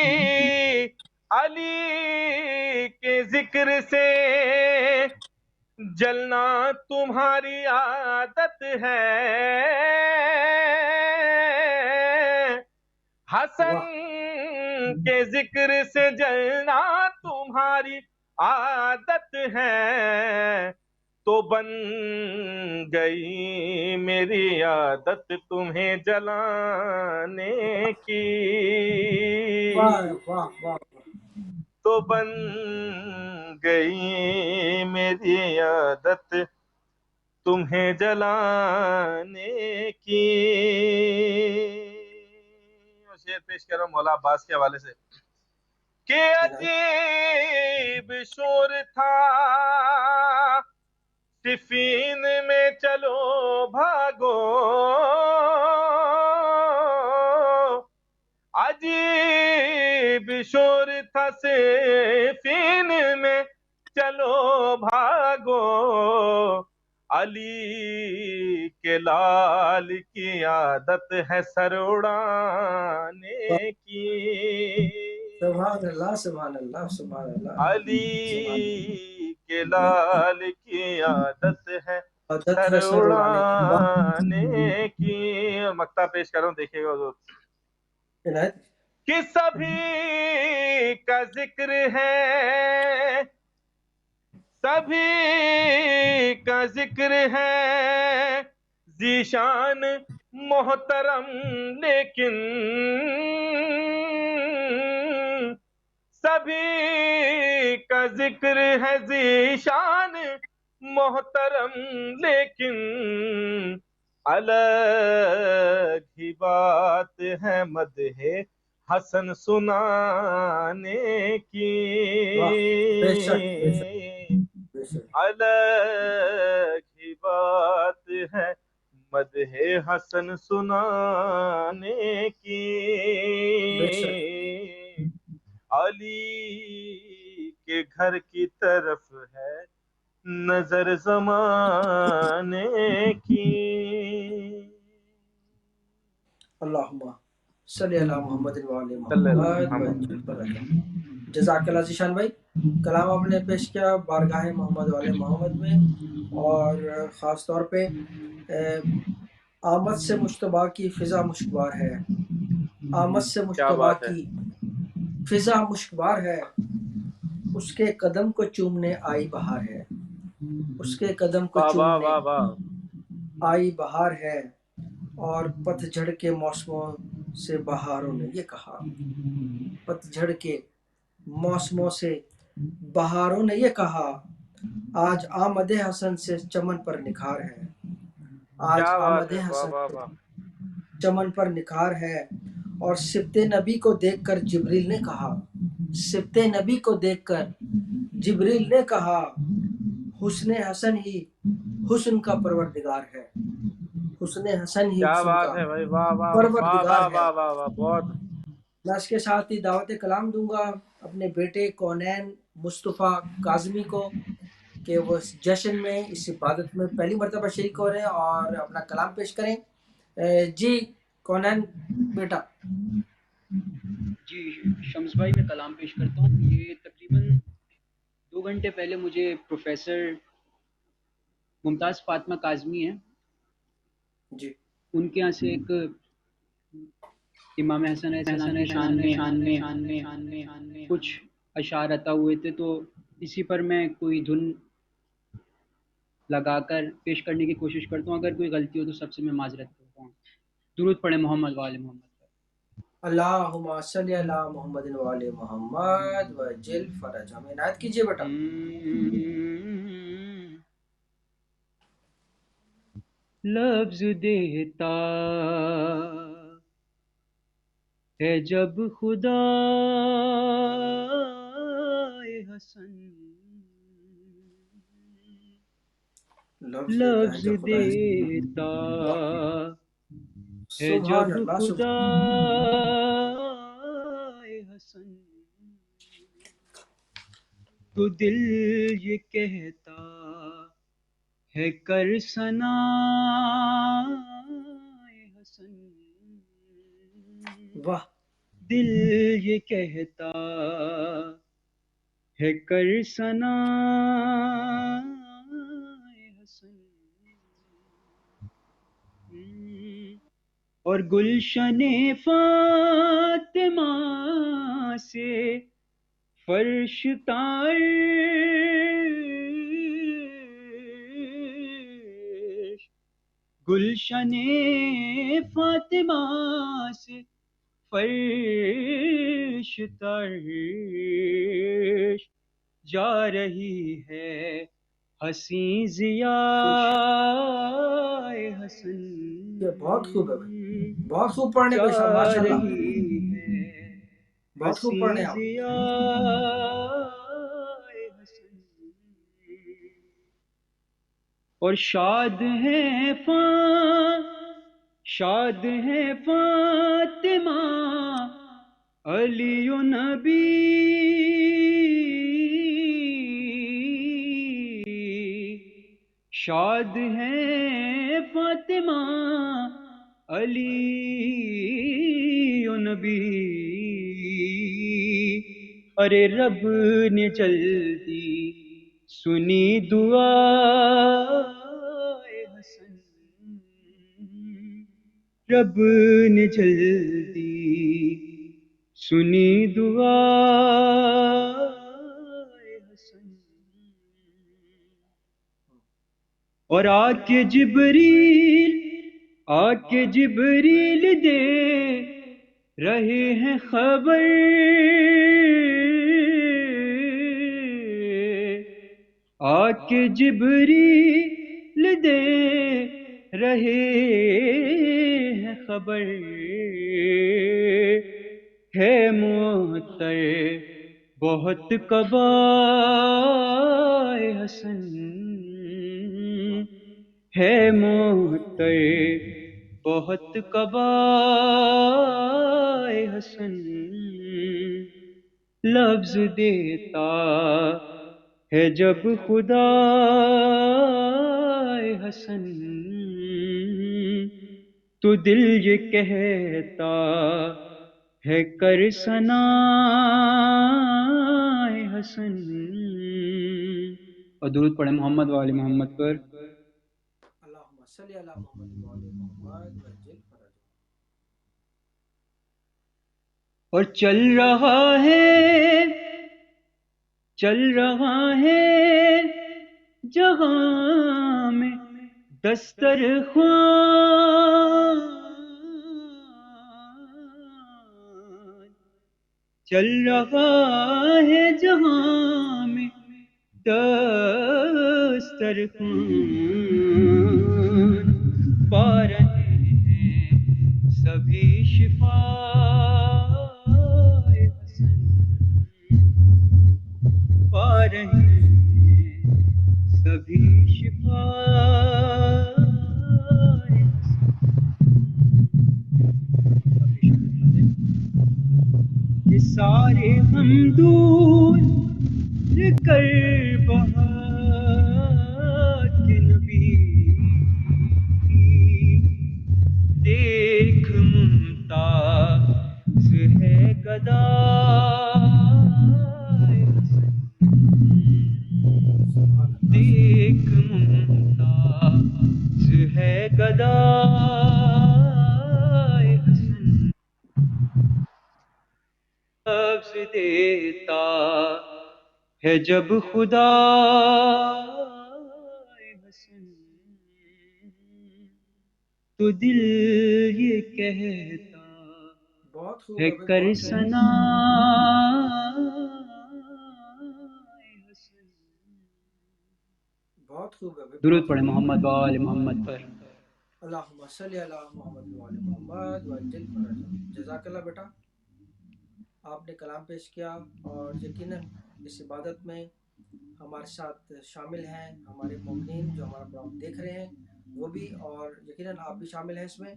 کیجیے۔ علی کے ذکر سے جلنا تمہاری عادت ہے، حسن کے ذکر سے جلنا تمہاری عادت ہے، تو بن گئی میری عادت تمہیں جلانے کی، واہ واہ واہ، تو بن گئی میری عادت تمہیں جلانے کی۔ شعر پیش کر رہا ہوں مولا عباس کے حوالے سے کہ عجیب شور تھا صفین میں چلو بھاگو، عجیب شور تھا صفین میں چلو بھاگو، علی کے لال کی عادت ہے سر اڑانے کی، سبحان اللہ سبحان اللہ سبحان اللہ، علی کے لال کی عادت ہے عادت سر ہے سر اڑانے کی، واہ، اڑانے کی۔ مقطع پیش کر رہا ہوں دیکھیے گا حضور عنایت کہ سبھی کا ذکر ہے، سبھی کا ذکر ہے ذیشان محترم، لیکن سبھی کا ذکر ہے ذیشان محترم، لیکن الگ ہی بات ہے مدح حسن سنانے کی، واہ، بے شک بے شک بے شک، الگ ہی بات ہے مدح حسن سنانے کی، بے شک، علی کے گھر کی طرف ہے نظر زمانے کی۔ اللہم صلی علی محمد وعلی صلی اللہ محمد محمد۔ وعجل فرجہ۔ جزاک اللہ ذیشان بھائی، کلام آپ نے پیش کیا بارگاہ محمد والے محمد میں، اور خاص طور پہ آمد سے مشتبہ کی فضا مشکبار ہے، آمد سے کیا مشتبہ بات ہے، کی فضا مشکبار ہے، اس کے قدم کو چومنے آئی بہار ہے، اس کے قدم کو واہ واہ چومنے واہ واہ، آئی بہار ہے، اور پت جھڑ کے موسموں سے بہاروں نے یہ کہا، پت جھڑ کے موسموں سے بہاروں نے یہ کہا، آج آمد حسن سے چمن پر نکھار ہے، آج کیا بات آمد ہے، واہ حسن واہ سے واہ، چمن پر نکھار ہے، اور سبط نبی کو دیکھ کر جبریل نے کہا، سبط نبی کو دیکھ کر جبریل نے کہا، حسن حسن ہی حسن کا پروردگار ہے، حسن حسن ہی کیا حسن بات کا ہے بھائی، واہ واہ واہ پروردگار واہ ہے۔ واہ واہ واہ، بہت میں اس کے ساتھ ہی دعوت کلام دوں گا اپنے بیٹے کونین مصطفیٰ کاظمی کو کہ وہ اس جشن میں اس عبادت میں پہلی مرتبہ شریک ہو رہے ہیں اور اپنا کلام پیش کریں۔ جی کونین بیٹا۔ جی شمس بھائی میں کلام پیش کرتا ہوں. یہ تقریباً 2 گھنٹے پہلے مجھے پروفیسر ممتاز فاطمہ کاظمی ہیں جی ان کے یہاں سے ایک امام حسن علیہ السلام کی شان میں کچھ اشعار عطا ہوئے تھے، تو اسی پر میں کوئی دھن لگا کر پیش کرنے کی کوشش کرتا ہوں. اگر کوئی غلطی ہو تو سب سے میں معذرت کرتا ہوں. درود پڑھیں محمد وآل محمد. اللہم صلی علی محمد وآل محمد وجل فرجہم. عنایت کیجئے بیٹا. لفظ دیتا ہے جب خدا حسن، لفظ دیتا ہے سبحان جب اللہ. خدا حسن، تو دل یہ کہتا ہے کر ثنا حسن، واہ. دل یہ کہتا ہے کر ثنا حسن. اور گلشن فاطمہ سے فرش تارش، گلشن فاطمہ سے فرش تارش، جا رہی ہے حسین ضیاء حسن. یہ بہت خوب ہے بھائی، بہت خوب پڑھنے کو شاء ماشاء اللہ. بہت خوب پڑھنے آپ. اور شاد ہے فاطمہ علی و نبی، شاد ہے فاطمہ علی و نبی. ارے رب نے جلدی سنی دعا حسن، رب نے جلدی سنی دعا حسن. اور آ کے جبریل دے رہے ہیں خبر، آ کے جبریل دے رہے ہیں خبر، ہے معطر بہت قبائے حسن، ہے معطر بہت قبائے حسن. لفظ دیتا ہے جب خدا حسن، تو دل یہ کہتا ہے کر ثنا حسن. اور درود پڑھیں محمد وآل محمد پر. اللہم صلی علی محمد وآل محمد وجل فرجہم. اور چل رہا ہے جہاں میں دسترخوان، چل رہا ہے جہاں میں دسترخوان، پا رہے ہیں سبھی شفا حسن، پا رہے ہیں سبھی شفا یہ سارے ہم دور کر بہار کے نبی، دیکھ ممتاز ہے گدا گدائے حسن لفظ دیتا ہے جب خدا حسن تو دل یہ کہتا بہت خوب ہے ہے بھائی، کر بہت خوب۔ سنا حسن۔ بہت خوب ہے بھائی، درود بہت پڑھے خوب۔ محمد و آل محمد پر۔ اللہم صلی علی محمد وعلی محمد وعجل فرجہ۔ جزاک اللہ بیٹا، آپ نے کلام پیش کیا اور یقیناً اس عبادت میں ہمارے ساتھ شامل ہیں ہمارے مومنین جو ہمارا پروگرام دیکھ رہے ہیں وہ بھی، اور یقیناً آپ بھی شامل ہیں اس میں۔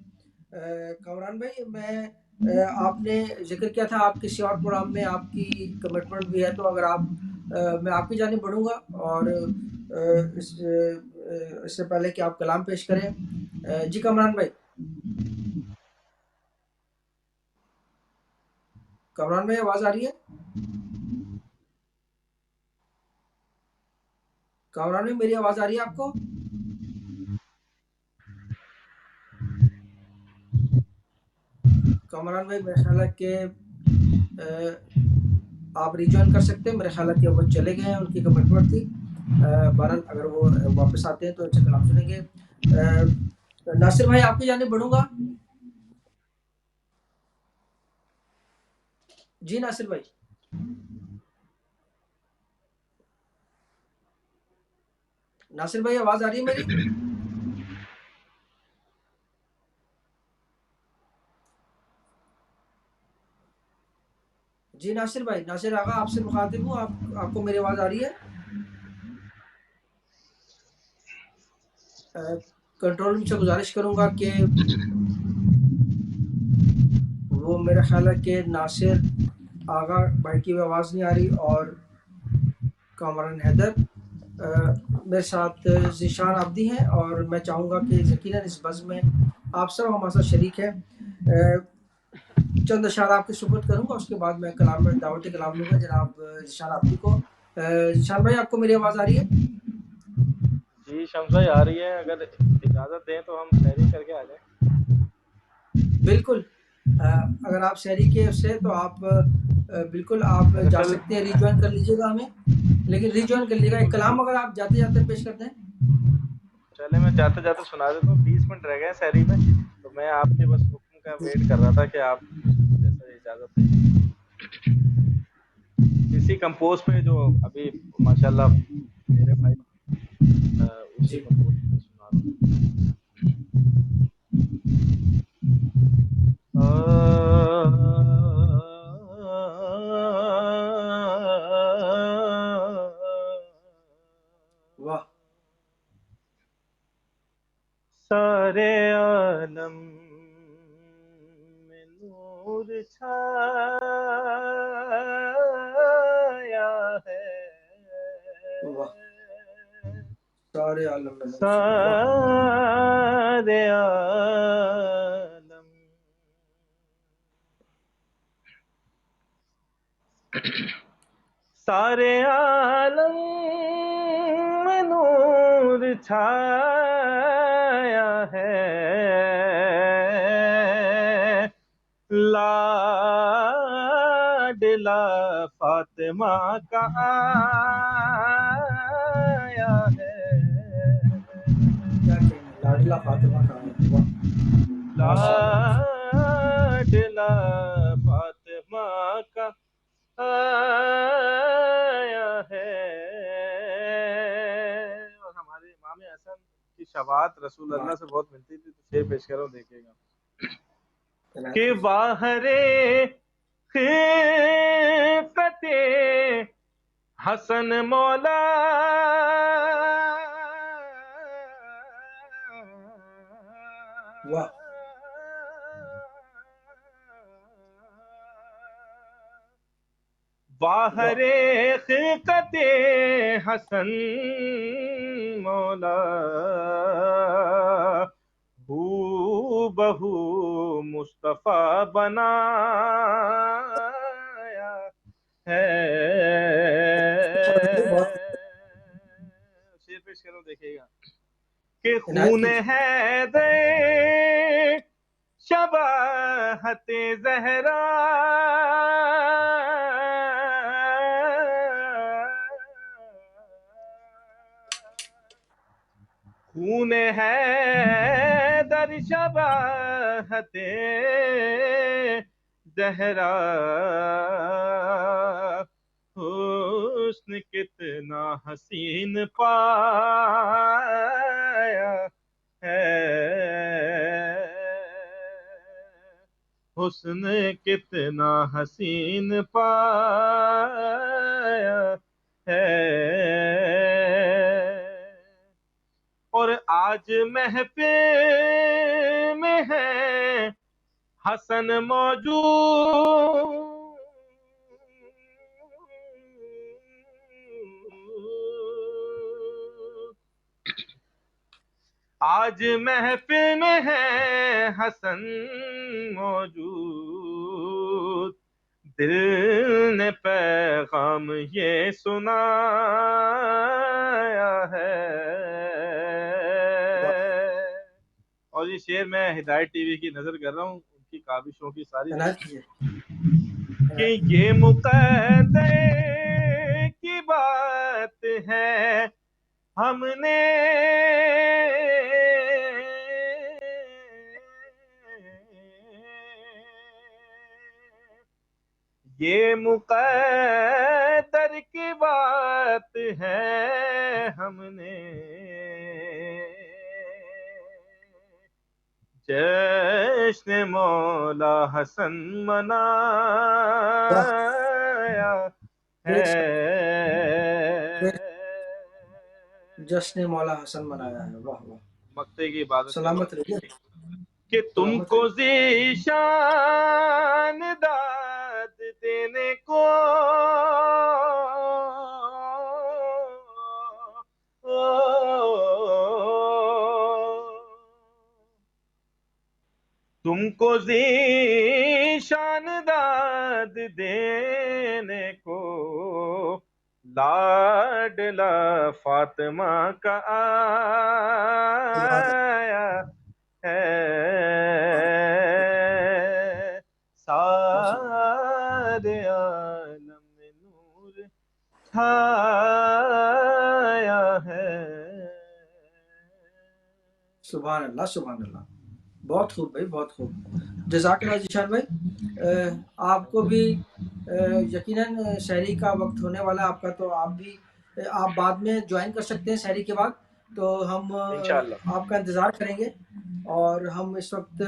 کامران بھائی، آپ نے ذکر کیا تھا آپ کسی اور پروگرام میں آپ کی کمٹمنٹ بھی ہے، تو اگر آپ میں آپ کی جانب بڑھوں گا اور اس سے پہلے کہ آپ کلام پیش کریں، جی کامران بھائی۔ کامران بھائی آواز آ رہی ہے؟ کامران بھائی میری آواز آ رہی ہے آپ کو؟ کامران بھائی میرا خیال ہے کہ آپ ریجوائن کر سکتے ہیں، میرا خیال ہے کہ وہ چلے گئے ہیں، ان کی کمٹمنٹ تھی۔ بہرحال اگر وہ واپس آتے ہیں تو ان سے کلام سنیں گے۔ ناصر بھائی آپ کی جانب بڑھوں گا۔ جی ناصر بھائی۔ ناصر بھائی آواز آ رہی ہے میری؟ جی ناصر بھائی، ناصر آغا آپ سے مخاطب ہوں، آپ کو میری آواز آ رہی ہے؟ کنٹرول روم سے گزارش کروں گا کہ وہ میرا خیال ہے کہ ناصر آغا بھائی کی بھی آواز نہیں آ رہی، اور کامران حیدر میرے ساتھ ذیشان عابدی ہیں، اور میں چاہوں گا کہ یقیناً اس بزم میں آپ سب ہمارے ساتھ شریک ہیں۔ چند اشعار آپ کے سپرد کروں گا، اس کے بعد میں کلام میں دعوت کلام لوں گا جناب ذیشان عابدی کو۔ ذیشان بھائی آپ کو میری آواز آ رہی ہے؟ جی شمس بھائی آ رہی ہے، اگر اجازت دیں تو ہم سحری کر کے آ جائیں۔ بالکل، اگر آپ سحری کے اس سے تو آپ بالکل آپ جا سکتے ہیں، ریجوائن کر لیجیے گا ہمیں، لیکن ریجوائن کر لیجیے گا۔ ایک کلام اگر آپ جاتے جاتے پیش کرتے ہیں۔ چلے میں جاتے جاتے سنا دیتا ہوں، 20 منٹ رہ گئے سحری میں، تو میں آپ کے بس حکم کا ویٹ کر رہا تھا کہ آپ جیسا اجازت دیں اسی کمپوز پہ جو ابھی ماشاءاللہ میرے بھائی اسی جی کمپوز پہ سنا دوں۔ واہ، سارے عالم میں نور چھایا ہے، واہ، سارے عالم میں نور چھایا۔ واہ، سارے عالم سارے عالم میں نور چھایا ہے، لاڈلا فاطمہ کا آیا ہے، کیا کہنا، لاڈلا فاطمہ کا آیا ہے۔ واہ، ماشاء اللہ ماشاء لاڈلا فاطمہ کا آیا ہے۔ اور ہمارے امام حسن کی شفاعت رسول اللہ سے بہت ملتی تھی، تو شعر پیش کرو دیکھیے گا اللہ۔ کہ باہر خلقت حسن مولا واہ، باہر خلقت حسن مولا ہو بہو مصطفیٰ بنایا ہے۔ بہت شعر پیش کرو دیکھیے گا کہ خون حیدر شباہت زہرا خون حیدر شباہت زہرا حسن کتنا حسین پایا ہے حسن کتنا حسین پایا ہے اور آج محفل میں ہے حسن موجود آج محفل میں ہے حسن موجود دل نے پیغام یہ سنایا ہے اور یہ شعر میں ہدایت ٹی وی کی نظر کر رہا ہوں ان کی کاوشوں کی ساری کہ یہ مقدر کی بات ہے ہم نے یہ مقدر کی بات ہے ہم نے جشن مولا حسن منایا ہے جشن مولا حسن منایا ہے. واہ واہ, مقتے کی عبادت سلامت رہیے کہ تم کو ذیشان داد دینے کو تم کو ذیشان داد دینے کو لاڈلا فاطمہ کا آیا ہے سارے عالم میں نور چھایا ہے. سبحان اللہ سبحان اللہ, بہت خوب بھائی, بہت خوب, جزاک اللہ ذیشان بھائی. آپ کو بھی یقیناً شہری کا وقت ہونے والا آپ کا, تو آپ بھی آپ بعد میں جوائن کر سکتے ہیں شہری کے بعد, تو ہم آپ کا انتظار کریں گے. اور ہم اس وقت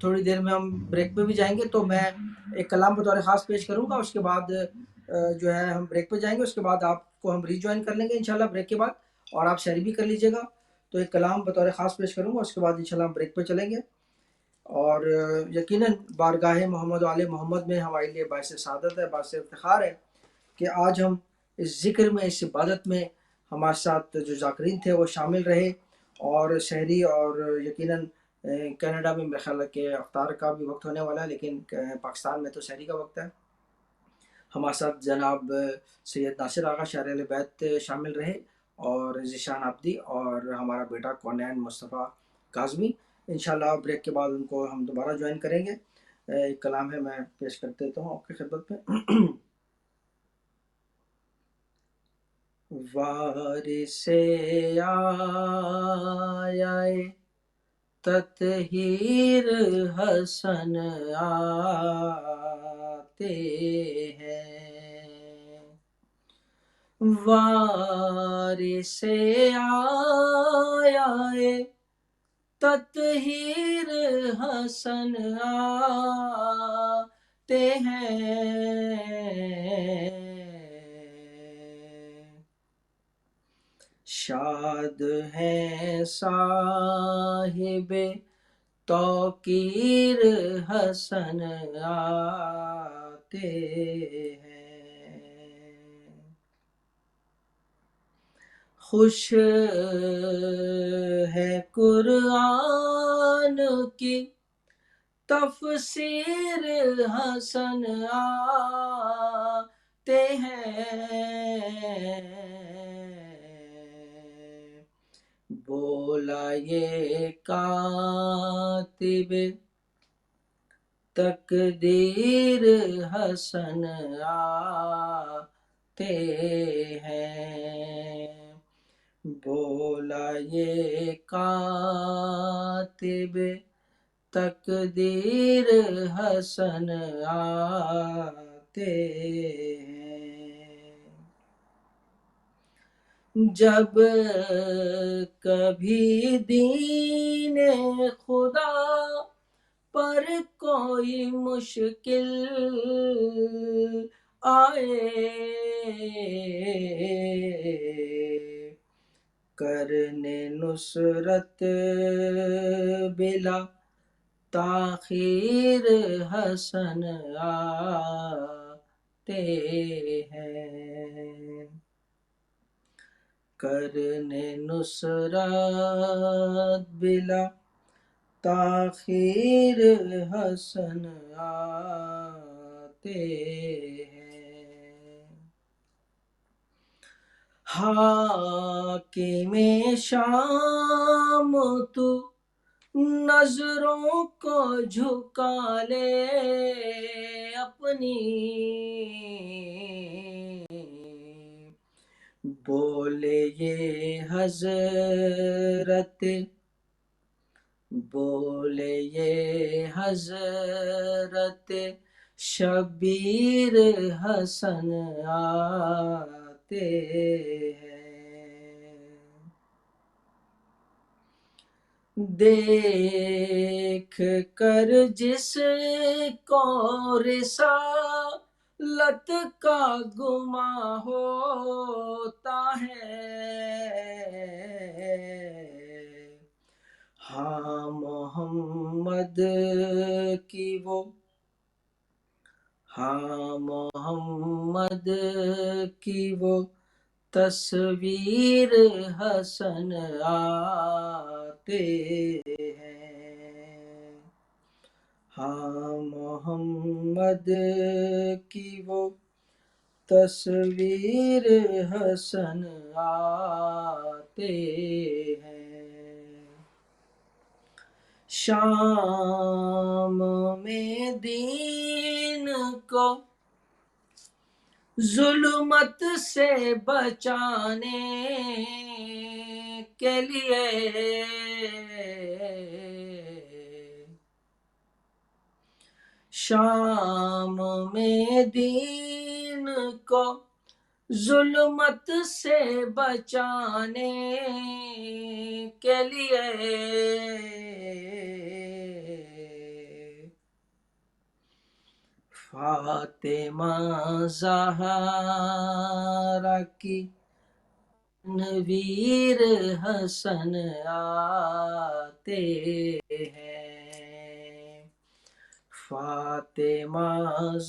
تھوڑی دیر میں ہم بریک پہ بھی جائیں گے, تو میں ایک کلام بطور خاص پیش کروں گا, اس کے بعد جو ہے ہم بریک پہ جائیں گے, اس کے بعد آپ کو ہم ری جوائن کر لیں گے انشاءاللہ بریک کے بعد, اور آپ شہری بھی کر لیجیے گا. تو ایک کلام بطور خاص پیش کروں گا, اس کے بعد انشاءاللہ ہم بریک پہ چلیں گے. اور یقیناً بارگاہ محمد و آل محمد میں ہمارے لیے باعث سعادت ہے, باعث افتخار ہے کہ آج ہم اس ذکر میں, اس عبادت میں ہمارے ساتھ جو ذاکرین تھے وہ شامل رہے. اور شہری اور یقیناً کینیڈا میں میرے خیال ہے کہ افطار کا بھی وقت ہونے والا ہے, لیکن پاکستان میں تو شہری کا وقت ہے. ہمارے ساتھ جناب سید ناصر آغا شاعر اہل بیت شامل رہے, اور ذیشان عابدی, اور ہمارا بیٹا کونین مصطفیٰ کاظمی. انشاءاللہ بریک کے بعد ان کو ہم دوبارہ جوائن کریں گے. ایک کلام ہے, میں پیش کر دیتا ہوں آپ کی خدمت میں. وارث آیائے تطہیر حسن آتے ہیں, وارث آیائے تطہیر حسن آتے ہیں. شاد ہیں صاحب توقیر حسن آتے ہیں. خوش ہے قرآن کی تفسیر حسن آتے ہیں. بولا یہ کاتب تقدیر حسن آتے ہیں، بولا یہ کاتب تقدیر حسن آتے ہیں، جب کبھی دین خدا پر کوئی مشکل آئے، کرنے نصرت بلا تاخیر حسن آتے ہیں، کرنے نصرت بلا تاخیر حسن آتے ہیں، حاکم شام تو نظروں کو جھکا لے اپنی، بولے یہ حضرت، بولے یہ حضرت شبیر حسن آتے ہیں، دیکھ کر جس کو رسالت کا گماں ہوتا ہے، ہاں محمد کی وہ، ہاں محمد کی وہ تصویر حسن آتے ہیں، ہاں محمد کی وہ تصویر حسن آتے ہیں، شام میں دین کو ظلمت سے بچانے کے لیے، شام میں دین کو ظلمت سے بچانے کے لیے، فاطمہ زہرا کی تنویر حسن آتے ہیں، فاطمہ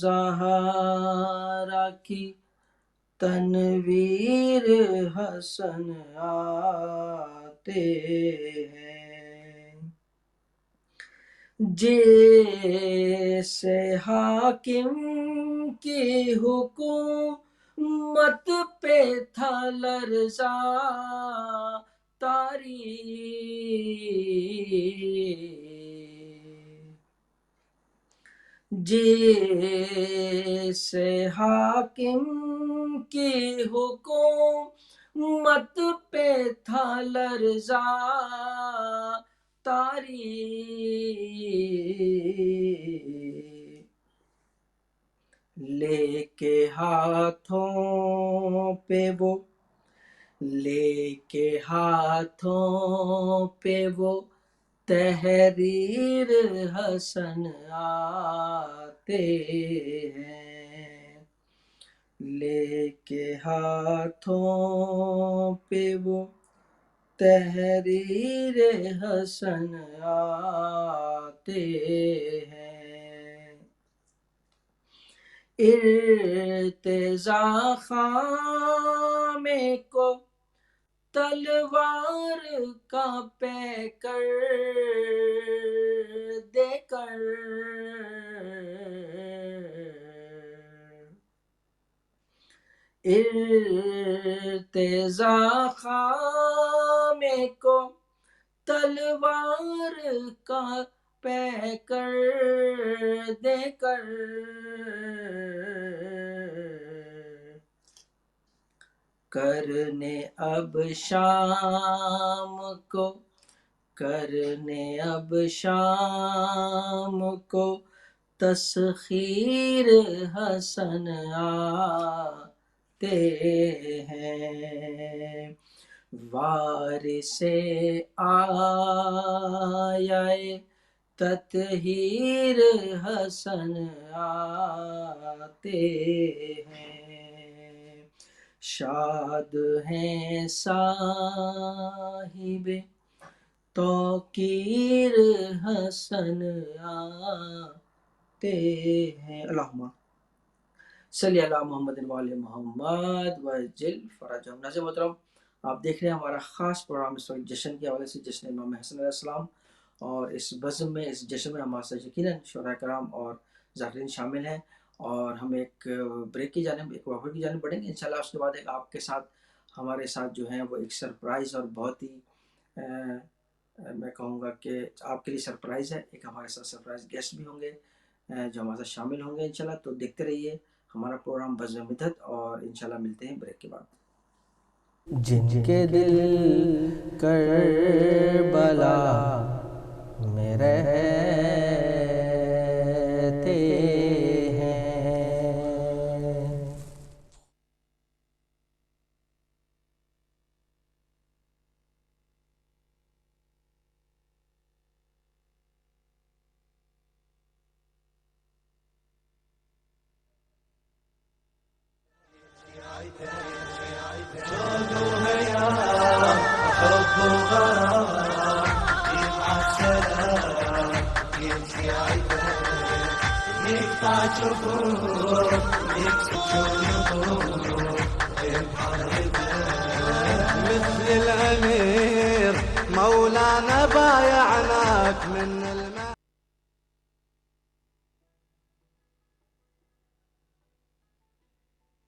زہرا کی تنویر حسن آتے ہیں، جیسے حاکم کی حکومت پہ تھا لرزا طاری، جیسے حاکم کی حکومت پہ تھا لرزا طاری، لے کے ہاتھوں پہ وہ، لے کے ہاتھوں پہ وہ تحریر حسن آتے ہیں، لے کے ہاتھوں پہ وہ تحریر حسن آتے ہیں، ارتضا خامے کو تلوار کا پیکر دے کر، ارتضا خامے کو تلوار کا پیکر دے کر کرنے اب شام کو تسخیر حسن آتے ہیں وارث آیائے تطہیر حسن آتے ہیں شاد ہیں صاحب توقیر حسن آتے ہیں اللہم صلی اللہ محمد وعلی محمد وجل فرجہم. ناظرین محترم، آپ دیکھ رہے ہیں ہمارا خاص پروگرام اس وقت جشن کے حوالے سے، جشن امام حسن علیہ السلام، اور اس بزم میں، اس جشن میں ہمارے ساتھ یقیناً شعراء کرام اور ذاکرین شامل ہیں، اور ہم ایک بریک کی جانب، ایک وقفے کی جانب بڑھیں گے انشاءاللہ. اس کے بعد ایک آپ کے ساتھ، ہمارے ساتھ جو ہیں وہ ایک سرپرائز، اور بہت ہی میں کہوں گا کہ آپ کے لیے سرپرائز ہے، ایک ہمارے ساتھ سرپرائز گیسٹ بھی ہوں گے جو ہمارے ساتھ شامل ہوں گے انشاءاللہ. تو دیکھتے رہیے ہمارا پروگرام بزم مدحت، اور انشاءاللہ ملتے ہیں بریک کے بعد. جن کے دل کربلا میں رہتے ہیں مثل الأمير مولانا بايعناك من